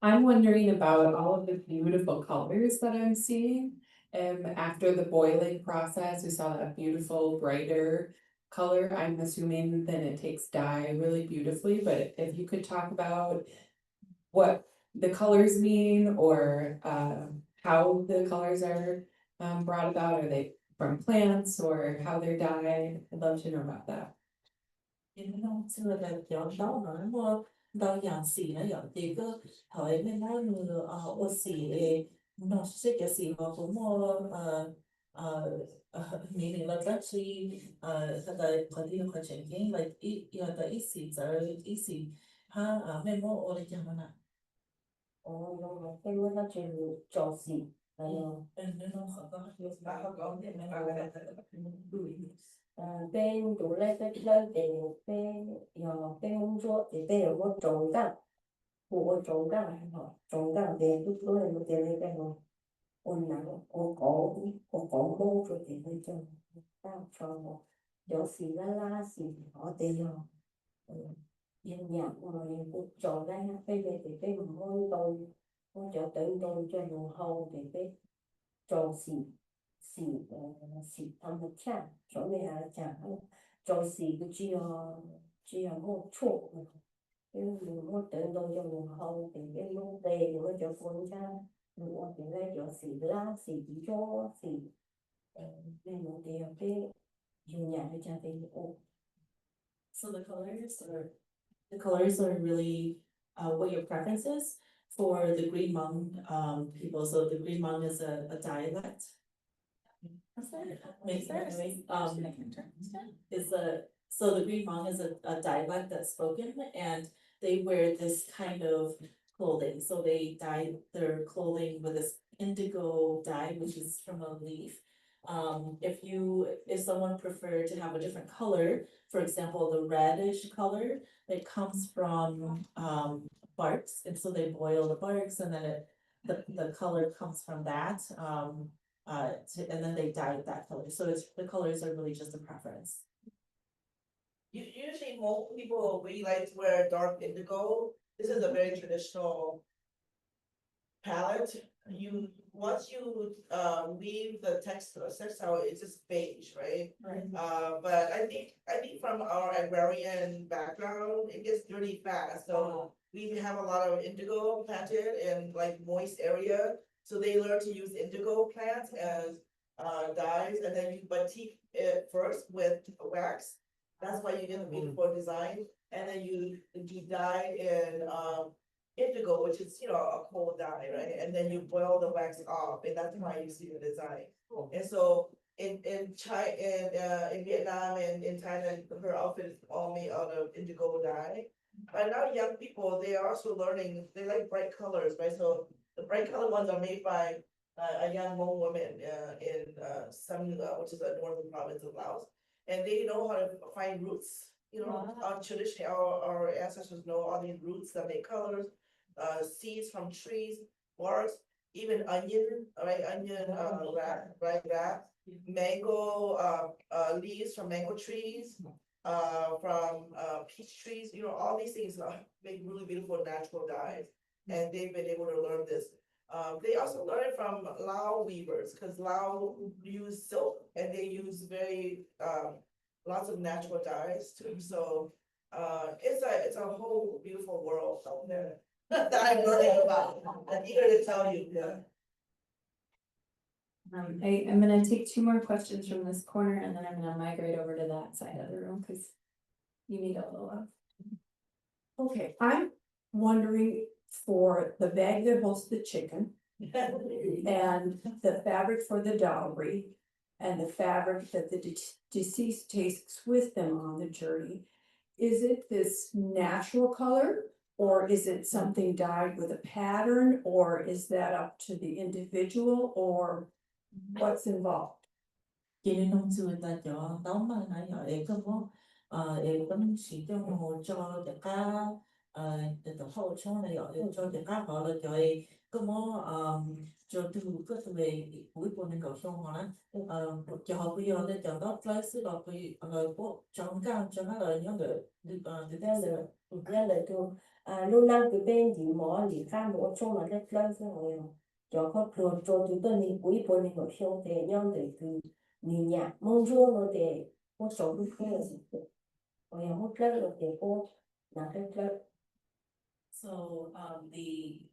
I'm wondering about all of the beautiful colors that I'm seeing. After the boiling process, we saw that beautiful brighter color. I'm assuming then it takes dye really beautifully, but if you could talk about what the colors mean or how the colors are brought about. Are they from plants or how they're dyed? I'd love to know about that. 到养สี呢有这个台面那个我สี诶那是个สี嘛不么meaning like actually هذا قديم خشنين like هذا إيسي زار إيسي ها مemo ولا جمانا cái nó chuyện trò gì إنه خلاص يصبح قام bên tủ lạnh cái lên thì bên muốn cho thì bên có trồng cam của trồng cam thì lúc đó là một tiền cái nó ôn nặng ôn cổ mô rồi thì bên trong tao cho gió xì la xì họ tiền yên nhạc rồi trồng ra bây giờ thì bên môi tôi cho tự tôi cho nó hầu thì bên trồng xì他们看所以还讲就是一个只有没错因为我等到就后thì cái lúc về rồi cho con ra rồi thì lấy cho xì lá xì cho xì nên nó thì cái dùng nhà để cho thì So the colors are really what your preference is for the Green Hmong people. So the Green Hmong is a dialect. Makes sense. So the Green Hmong is a dialect that's spoken, and they wear this kind of clothing. So they dye their clothing with this indigo dye, which is from a leaf. If someone preferred to have a different color, for example, the reddish color, it comes from, barks, and so they boil the barks, and then the color comes from that, and then they dye it that color, so the colors are really just a preference. Usually most people really like to wear dark indigo. This is a very traditional palette. Once you leave the textile, it's just beige, right? Right. But I think from our agrarian background, it gets dirty fast, so we have a lot of indigo planted in like moist area. So they learn to use indigo plants as dyes, and then you batik it first with wax. That's why you get the beautiful design, and then you dye in indigo, which is, a cold dye, right? And then you boil the wax off, and that's why you see the design. And so in China, in Vietnam and in Thailand, her outfit is all made out of indigo dye. But now young people, they are also learning, they like bright colors, right? So the bright color ones are made by a young Hmong woman in Samua, which is a northern province of Laos. And they know how to find roots. Traditionally, our ancestors know all these roots that make colors, seeds from trees, barks, even onion, right? Onion, wrap, mango, leaves from mango trees, from peach trees. All these things make really beautiful natural dyes, and they've been able to learn this. They also learn it from Lao weavers, because Lao use silk and they use very lots of natural dyes too. So it's a whole beautiful world out there that I'm learning about. I'm eager to tell you. Yeah. I'm gonna take 2 more questions from this corner, and then I'm gonna migrate over to that side of the room, because you need a little love. Okay, I'm wondering for the bag that holds the chicken and the fabric for the dowry and the fabric that the deceased takes with them on the journey. Is it this natural color, or is it something dyed with a pattern, or is that up to the individual, or what's involved? Cho nông sư ta cho tóm lại họ có mình chỉ cho một cho tất cả từ hậu cho này họ cho tất cả họ là có cho từ cái về cuối cùng mình có cho họ cho họ bây giờ để cho đó lấy sự đó bây bộ trong cao cho nó là những người được ra lời tôi lúc nào cái bên gì mỏ gì khác một trong mà rất lớn rồi cho có cho tụi tôi đi cuối cùng mình có xong thì nhau để từ nhà mong cho nó để có số được cái là rồi một lần rồi để có là rất lớn. So the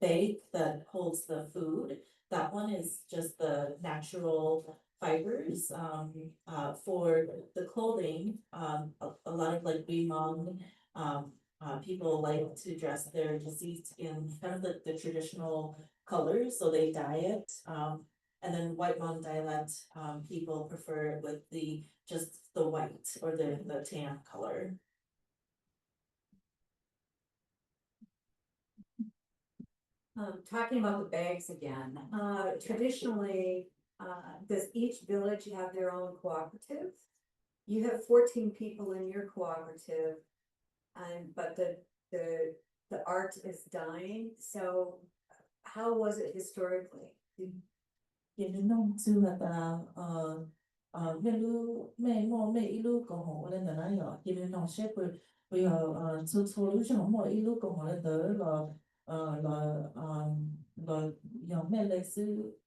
bag that holds the food, that one is just the natural fibers. For the clothing, a lot of like Hmong people like to dress their deceased in kind of the traditional colors, so they dye it. And then white Hmong dialect people prefer with just the white or the tan color. Talking about the bags again, traditionally, does each village have their own cooperative? You have 14 people in your cooperative, but the art is dying, so how was it historically? Nông sư là mấy ilu còn hộ lên là nói rồi cho nông sẽ bây giờ số lúc trong mỗi ilu còn hộ lên tới là giống mấy lịch sử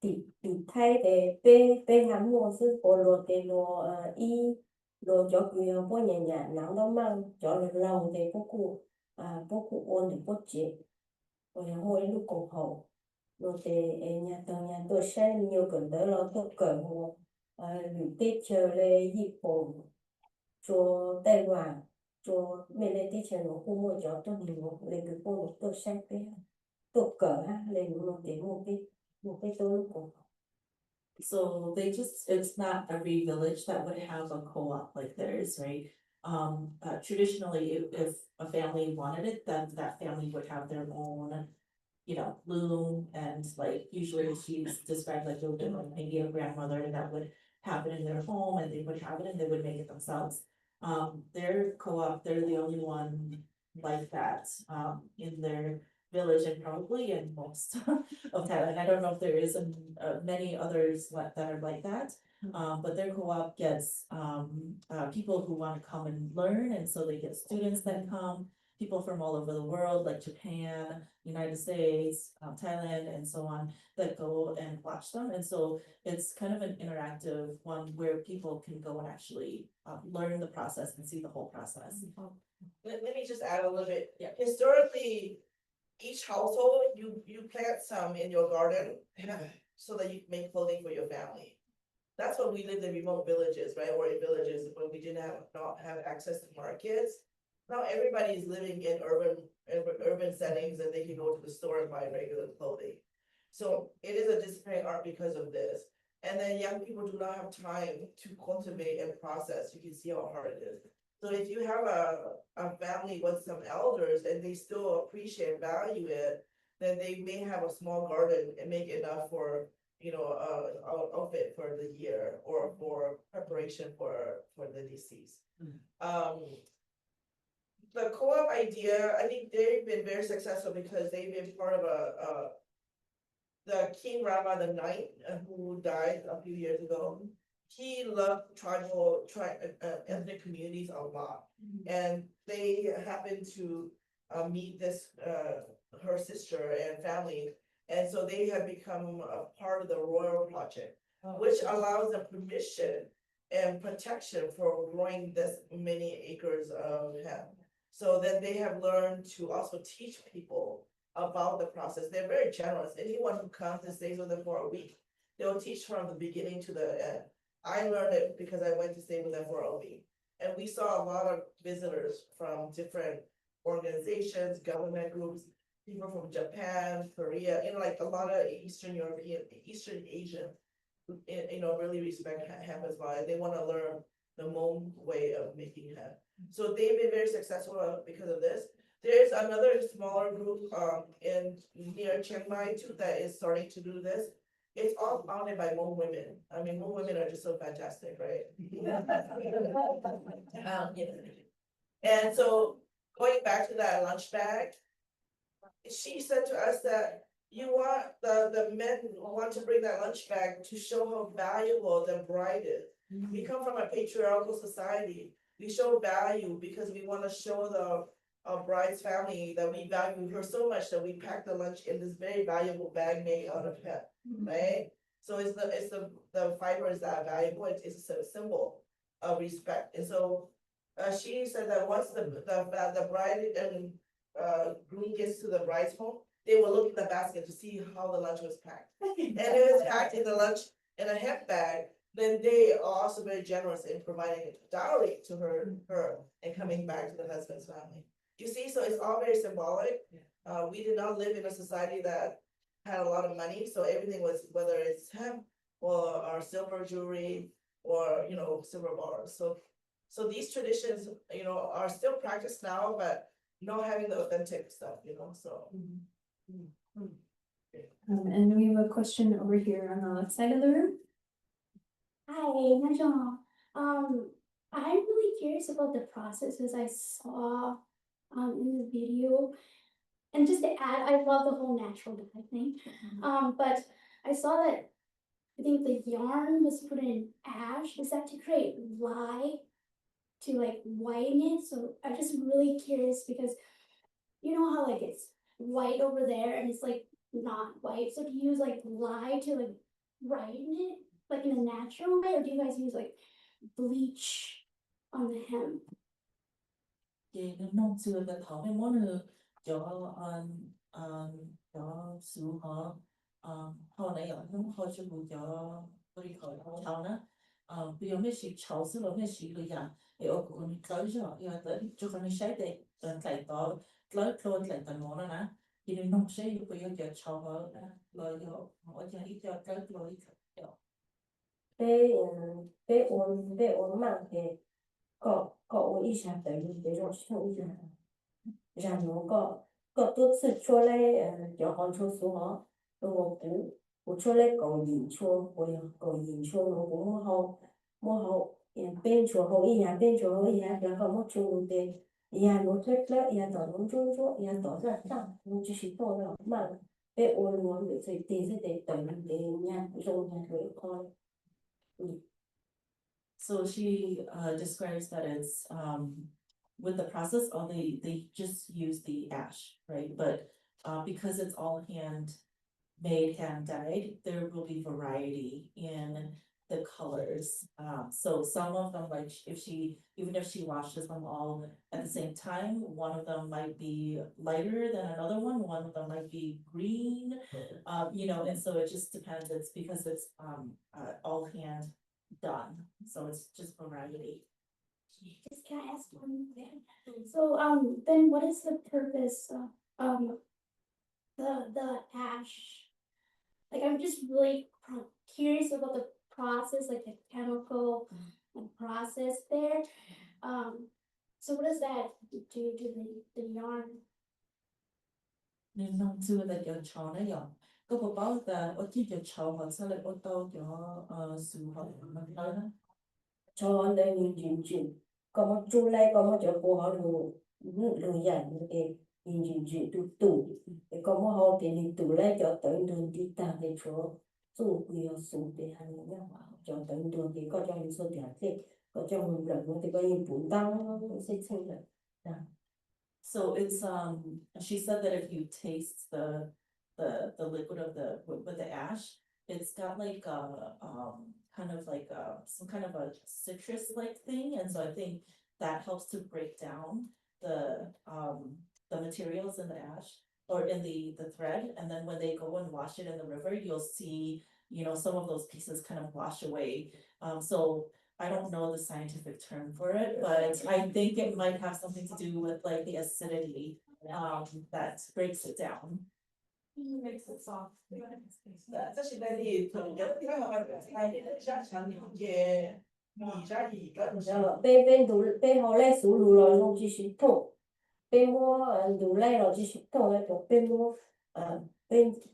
thì thay để bên Hàn Quốc sư có luật để lo cho người có nhà nắng đó mang cho là lâu để bố cụ ôn để bố chế rồi hồi lúc cổ hậu rồi để nhà tôi sẽ nhiều cần đỡ lo tôi cởi hồ lụy tết chờ lên dịp hồ cho Đài Loan cho mình lên tết chờ nó cũng mua cho tôi nhiều lên cái cô tôi sẽ tôi cởi ha lên một cái tôi lúc cổ. So it's not every village that would have a co-op like theirs, right? Traditionally, if a family wanted it, then that family would have their own loom, and like usually she's described like a little bit like maybe a grandmother that would have it in their home and they would have it and they would make it themselves. Their co-op, they're the only one like that, in their village and probably in most of Thailand. I don't know if there is many others that are like that. But their co-op gets, people who want to come and learn, and so they get students that come, people from all over the world, like Japan, United States, Thailand, and so on, that go and watch them. And so it's kind of an interactive one where people can go and actually learn the process and see the whole process. Let me just add a little bit. Yeah. Historically, each household, you plant some in your garden so that you make clothing for your family. That's when we lived in remote villages, right? Or in villages when we didn't not have access to markets. Now everybody is living in urban settings and they can go to the store and buy regular clothing. So it is a disciplinary art because of this. And then young people do not have time to cultivate and process. You can see how hard it is. So if you have a family with some elders and they still appreciate and value it, then they may have a small garden and make enough for outfit for the year or for preparation for the deceased. The co-op idea, I think they've been very successful because they've been part of the King Rama the Ninth, who died a few years ago. He loved ethnic communities a lot, and they happened to meet her sister and family. And so they have become a part of the Royal Project, which allows them permission and protection for growing this many acres of hemp. So then they have learned to also teach people about the process. They're very generous. Anyone who comes and stays with them for a week, they'll teach from the beginning to the end. I learned it because I went to stay with them for a week. And we saw a lot of visitors from different organizations, government groups, people from Japan, Korea, like a lot of Eastern Asian, really respect hemp as well. They want to learn the Hmong way of making hemp. So they've been very successful because of this. There's another smaller group in near Chiang Mai too that is starting to do this. It's all founded by Hmong women. I mean, Hmong women are just so fantastic, right? And so going back to that lunch bag, she said to us that the men want to bring that lunch bag to show how valuable the bride is. We come from a patriarchal society. We show value because we want to show the bride's family that we value her so much that we pack the lunch in this very valuable bag made out of hemp, right? So it's the fiber is that valuable. It's a symbol of respect. And so she said that once the bride and groom gets to the bride's home, they will look in the basket to see how the lunch was packed. And if it's packed in the lunch in a hemp bag, then they are also very generous in providing a dowry to her and coming back to the husband's family. You see, so it's all very symbolic. We did not live in a society that had a lot of money, so everything was, whether it's hemp or silver jewelry or silver bars. So these traditions, are still practiced now, but not having the authentic stuff, so. And we have a question over here on the left side of the room. Hi, Najong. I'm really curious about the processes I saw in the video. And just to add, I love the whole natural dye thing. But I saw that I think the yarn was put in ash. Is that to create lye to like whiten it? So I'm just really curious because you know how like it's white over there and it's like not white. So do you use like lye to like whiten it like in a natural way, or do you guys use like bleach on the hemp? Cái nông xưa cái thọ cái món nữa cho cho sưu họ họ này ở nó họ cho bù cho body khỏi thọ nó bây giờ mấy sự chảo sữa rồi mấy sự cái gì thì ở cũng tới cho tới cho con sai để lại to tới thôi lại tận nó nè thì nó nông sẽ bây giờ cho chảo họ rồi họ cho ít cho tới rồi被我们给搞我一下等于这种生意，然后 có tốt sự cho lấy cho họ cho số họ rồi một cho lấy cầu nhìn cho cầu nhìn cho nó cũng mua hậu bên chỗ hậu ý nhà bên chỗ hậu ý nhà là có một chỗ để nhà nó thích là nhà đó nó chỗ nhà đó rất chắc nó chỉ là to là mà bé ôn nó để xây tiền sẽ để tận để nhà rồi nhà rồi con. So she describes that it's with the process, they just use the ash, right? But because it's all hand made, hand dyed, there will be variety in the colors. So some of them, like even if she washes them all at the same time, one of them might be lighter than another one of them might be green. And so it just depends. It's because it's all hand done, so it's just variety. Just can I ask one thing? So, then what is the purpose of, the ash? Like, I'm just really curious about the process, like the chemical process there. So what does that do to the yarn? Nên non xưa là giờ trò đấy rồi. Có một báo là ở chỉ giờ trò hoặc sao lại ô tô cho sự học mà nói đó. Cho nên nhìn nhìn có một chú lấy có một chỗ cô họ lù lù dàn để nhìn nhìn tụ tụ để có một họ thì nhìn tụ lấy cho tới đường đi ta để chỗ tụ quy ở xuống để hành nhau cho tới đường thì có cho mình số tiền thì có cho mình lần thì có những bún tăng sẽ sinh là. So it's she said that if you taste the liquid of with the ash, it's got like a kind of like some kind of a citrus like thing, and so I think that helps to break down the materials in the ash or in the thread, and then when they go and wash it in the river, you'll see some of those pieces kind of wash away. So I don't know the scientific term for it, but I think it might have something to do with like the acidity that breaks it down. Makes it soft. 这是在你朋友看到在家乡里面，你家里个 bên bên họ lấy số lù rồi nó chỉ xịt thô bên mua đủ lấy rồi chỉ xịt thô lấy rồi bên mua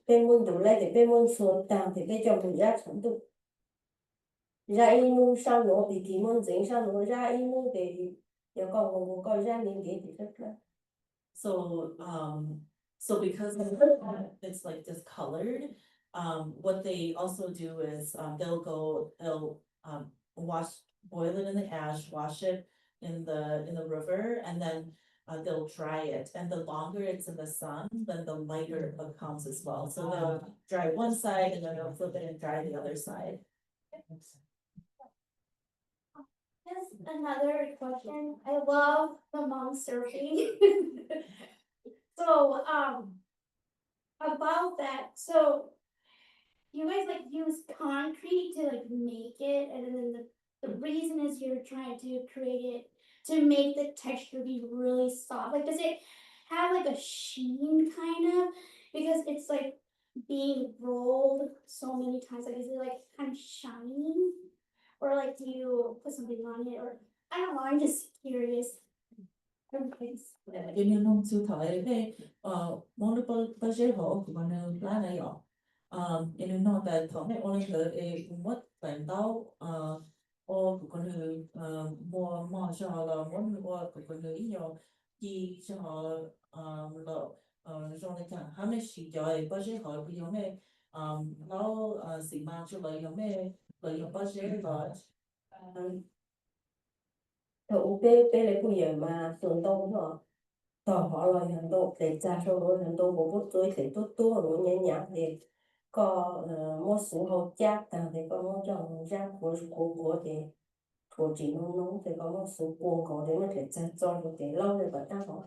bên mua đủ lấy thì bên mua số tàng thì bên trong thì ra程度ra in nu sang nó thì chỉ muốn dính sang nó ra in nu thì giờ còn một coi ra miếng thì rất là. So because it's like discolored, what they also do is they'll boil it in the ash, wash it in the river, and then they'll dry it. And the longer it's in the sun, then the lighter it becomes as well. So they'll dry one side and then they'll flip it and dry the other side. Just another question. I love the Hmong surfing. So, about that, so you guys like use concrete to like make it, and then the reason is you're trying to create it to make the texture be really soft. Like, does it have like a sheen kind of? Because it's like being rolled so many times. Like, is it like kind of shiny? Or like, do you put something on it? Or I don't know. I'm just curious. Yun yung su thải cái món bao giờ họ cũng còn lá này ạ. Yun nó tại thọ này ôn lại cũng mất bản tao ô cũng còn mua cho họ là món mua cũng còn ý nhau chi cho họ là trong này cả hai mươi chỉ rồi bao giờ họ bây giờ này nó xì mang cho lợi dụng này lợi dụng bao giờ là thầu bé lấy cái gì mà tuần đông thôi tỏ họ là hàng độ để ra cho nó hàng độ một bút tôi thì tốt nó nhẹ nhàng thì có một số hậu chắc thì có một trong rác của thì của chỉ nó thì có một số buồn có để mà để ra cho nó để lâu rồi bắt đầu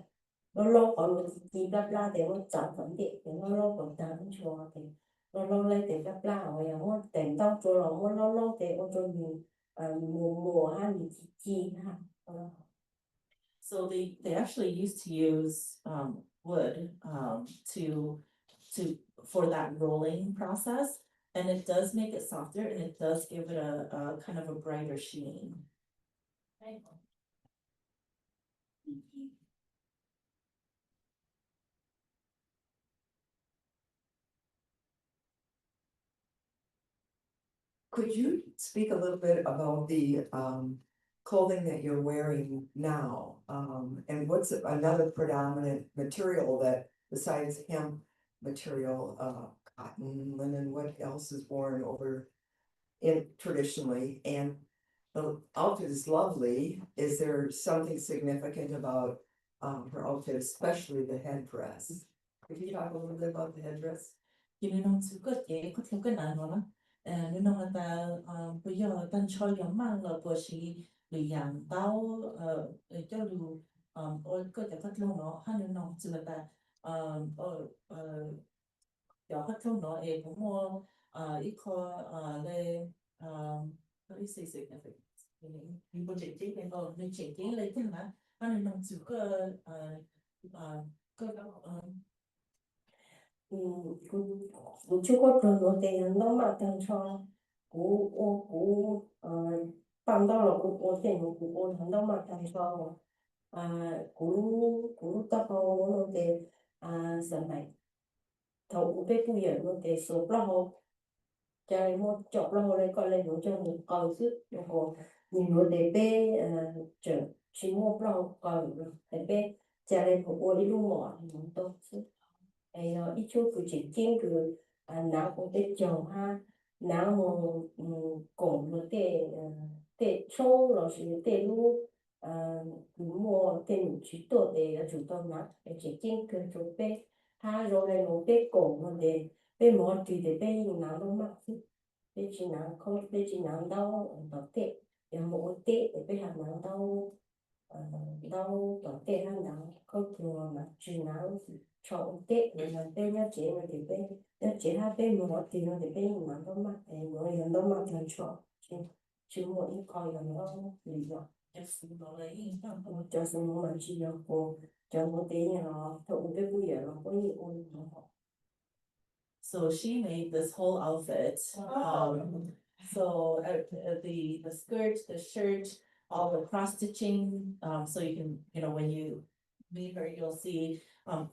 nó lâu còn một gì bla để nó chẳng vấn đề thì nó lâu còn tạm cho thì nó lâu lấy để bla rồi nó để tao cho nó lâu để nó cho mình mùa ha mình chi ha. So they actually used to use wood to for that rolling process, and it does make it softer and it does give it a kind of a brighter sheen. Could you speak a little bit about the clothing that you're wearing now? And what's another predominant material that besides hemp material, cotton, linen, what else is worn over in traditionally? And the outfit is lovely. Is there something significant about her outfit, especially the headdress? Could you talk a little bit about the headdress? Give nông sự có thể có theo cái nạn nó nếu nông người ta bây giờ tân cho giống mang là bữa sĩ lười dạng tao cho lưu ôi có thể phát lâu nó hắn nông sự người ta giờ phát lâu nó cũng mua ít kho lên có ít sự significant những bộ chỉ cái nó nên chỉ cái lấy thế mà hắn nông sự có cú chú có trường nội tiền nó mà tiền cho cú bằng đó là cú tiền cú thằng đó mà tiền cho cú tập vào nội tiền giờ này thầu cú biết bây giờ nội tiền số bao chạy một chọc bao này coi lên nội cho một cầu chứ rồi nhìn nội tiền bé chờ chỉ một bao cầu để bé chạy lên một đi luôn mỏ thì nó tốt chứ ít chút của chỉ riêng cứ não cũng để chồng ha não cũng nó để trâu rồi để lu mua tiền chỉ tổ để chủ động nè chỉ riêng cứ chủ bé ha rồi này nó bé cổ nó để bé mỏ thì để bé não nó mắc chứ bé chỉ não không bé chỉ não đau nó tệ giờ một tệ để bé làm não đau đau nó tệ ha não không thường mà chỉ não chọn tết rồi là bên nhá chị mà thì bên nhá chị hai bên một thì nó thì bên mà nó mặc thì người dân nó mặc là chọn chứ một ít coi là nó lý do cho số mà chỉ là cô cho một tí nó thụ cái bây giờ nó có nhiều ôn nó. So she made this whole outfit. So the skirt, the shirt, all the cross stitching. So you can, when you meet her, you'll see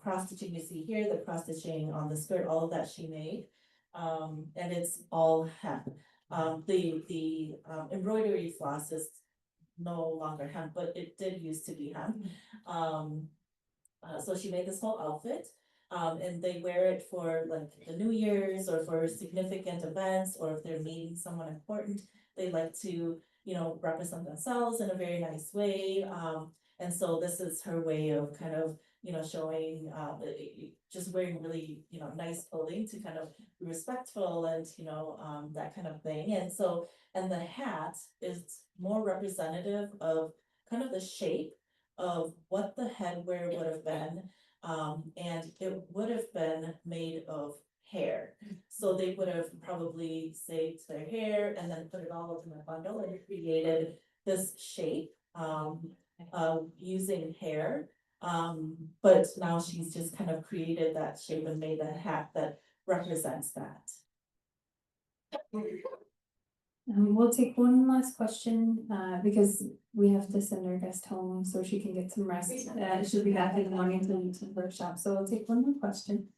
cross stitching. You see here the cross stitching on the skirt, all of that she made. And it's all hemp. The embroidery floss is no longer hemp, but it did used to be hemp. So she made this whole outfit. And they wear it for like the New Year's or for significant events, or if they're meeting someone important, they like to, represent themselves in a very nice way. And so this is her way of kind of, showing, just wearing really, nice clothing to kind of be respectful and, that kind of thing. And the hat is more representative of kind of the shape of what the headwear would have been. And it would have been made of hair. So they would have probably saved their hair and then put it all in a bundle and created this shape using hair. But now she's just kind of created that shape and made a hat that represents that. We'll take one last question, because we have to send our guest home so she can get some rest. She'll be back in the morning to lead the workshop, so we'll take one more question.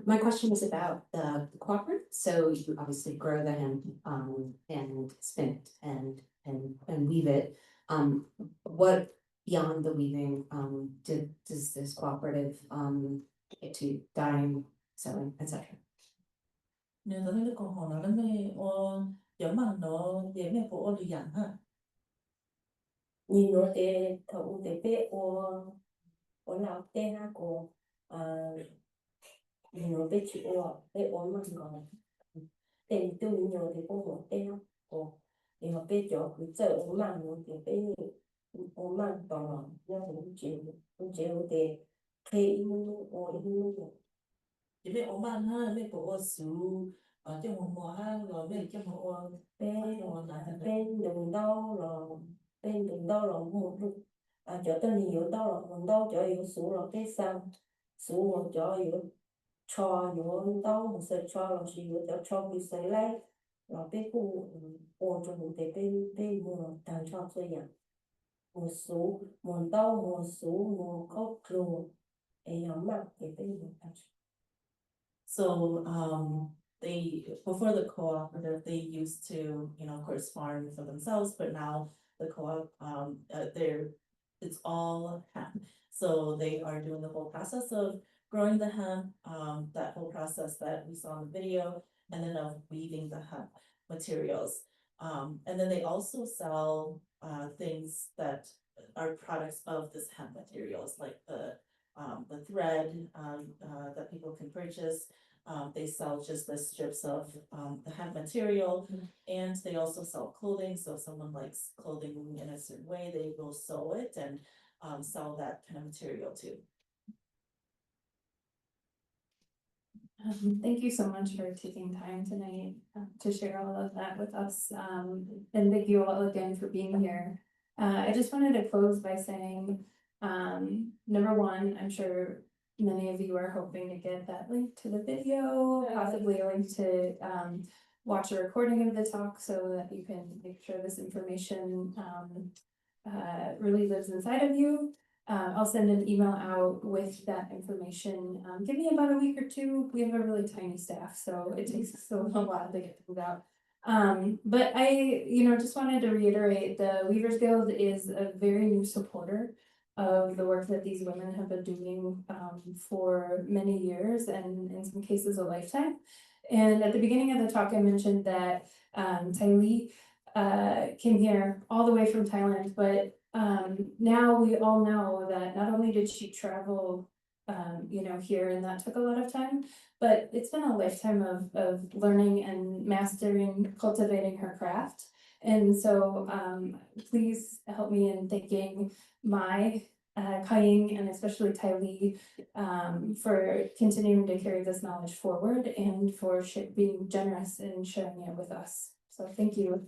My question was about the cooperative. So you obviously grow the hemp, and spin it and weave it. What beyond the weaving, does this cooperative, get to dyeing, sewing, etc.? Nếu tao thấy câu hỏi nó về giống mà nó dễ về của lì dặn ha. Nhìn nó để thấu để bé ô lão tên ha cô nhìn nó bé chịu bé mà còn tên tôi nhiều thì cô một tên cô thì họ bé cho cứ sợ mà nó thì bé mà còn nó cũng chịu để khi Chỉ biết ốm ăn ha, biết của sưu trong một mùa ha, rồi biết trong một bên đường đâu rồi một lúc chỗ tên nhiều đâu rồi còn đâu chỗ yếu số rồi cái sao số một chỗ yếu cho yếu đâu một sự cho rồi chỉ yếu cho bị xảy lấy rồi cái khu ôn cho một cái bên mùa tàn cho tôi vậy một số một đâu một số một gốc luôn ấy nhóm mặt cái bên một tàn. So before the cooperative, they used to, of course, farm for themselves, but now the co-op, it's all hemp. So they are doing the whole process of growing the hemp, that whole process that we saw in the video, and then of weaving the hemp materials. And then they also sell things that are products of this hemp materials, like the thread that people can purchase. They sell just the strips of the hemp material, and they also sell clothing. So if someone likes clothing in a certain way, they will sew it and sell that kind of material too. Thank you so much for taking time tonight to share all of that with us. And thank you all again for being here. I just wanted to close by saying, number one, I'm sure many of you are hoping to get that link to the video, possibly a link to watch a recording of the talk so that you can make sure this information really lives inside of you. I'll send an email out with that information. Give me about a week or two. We have a really tiny staff, so it takes us a while to get things out. But I, just wanted to reiterate, the Weavers Guild is a very new supporter of the work that these women have been doing for many years, and in some cases a lifetime. And at the beginning of the talk, I mentioned that Tylee came here all the way from Thailand, but now we all know that not only did she travel here, and that took a lot of time, but it's been a lifetime of learning and mastering, cultivating her craft. And so please help me in thanking my Kaying and especially Tylee for continuing to carry this knowledge forward and for being generous and sharing it with us. So thank you.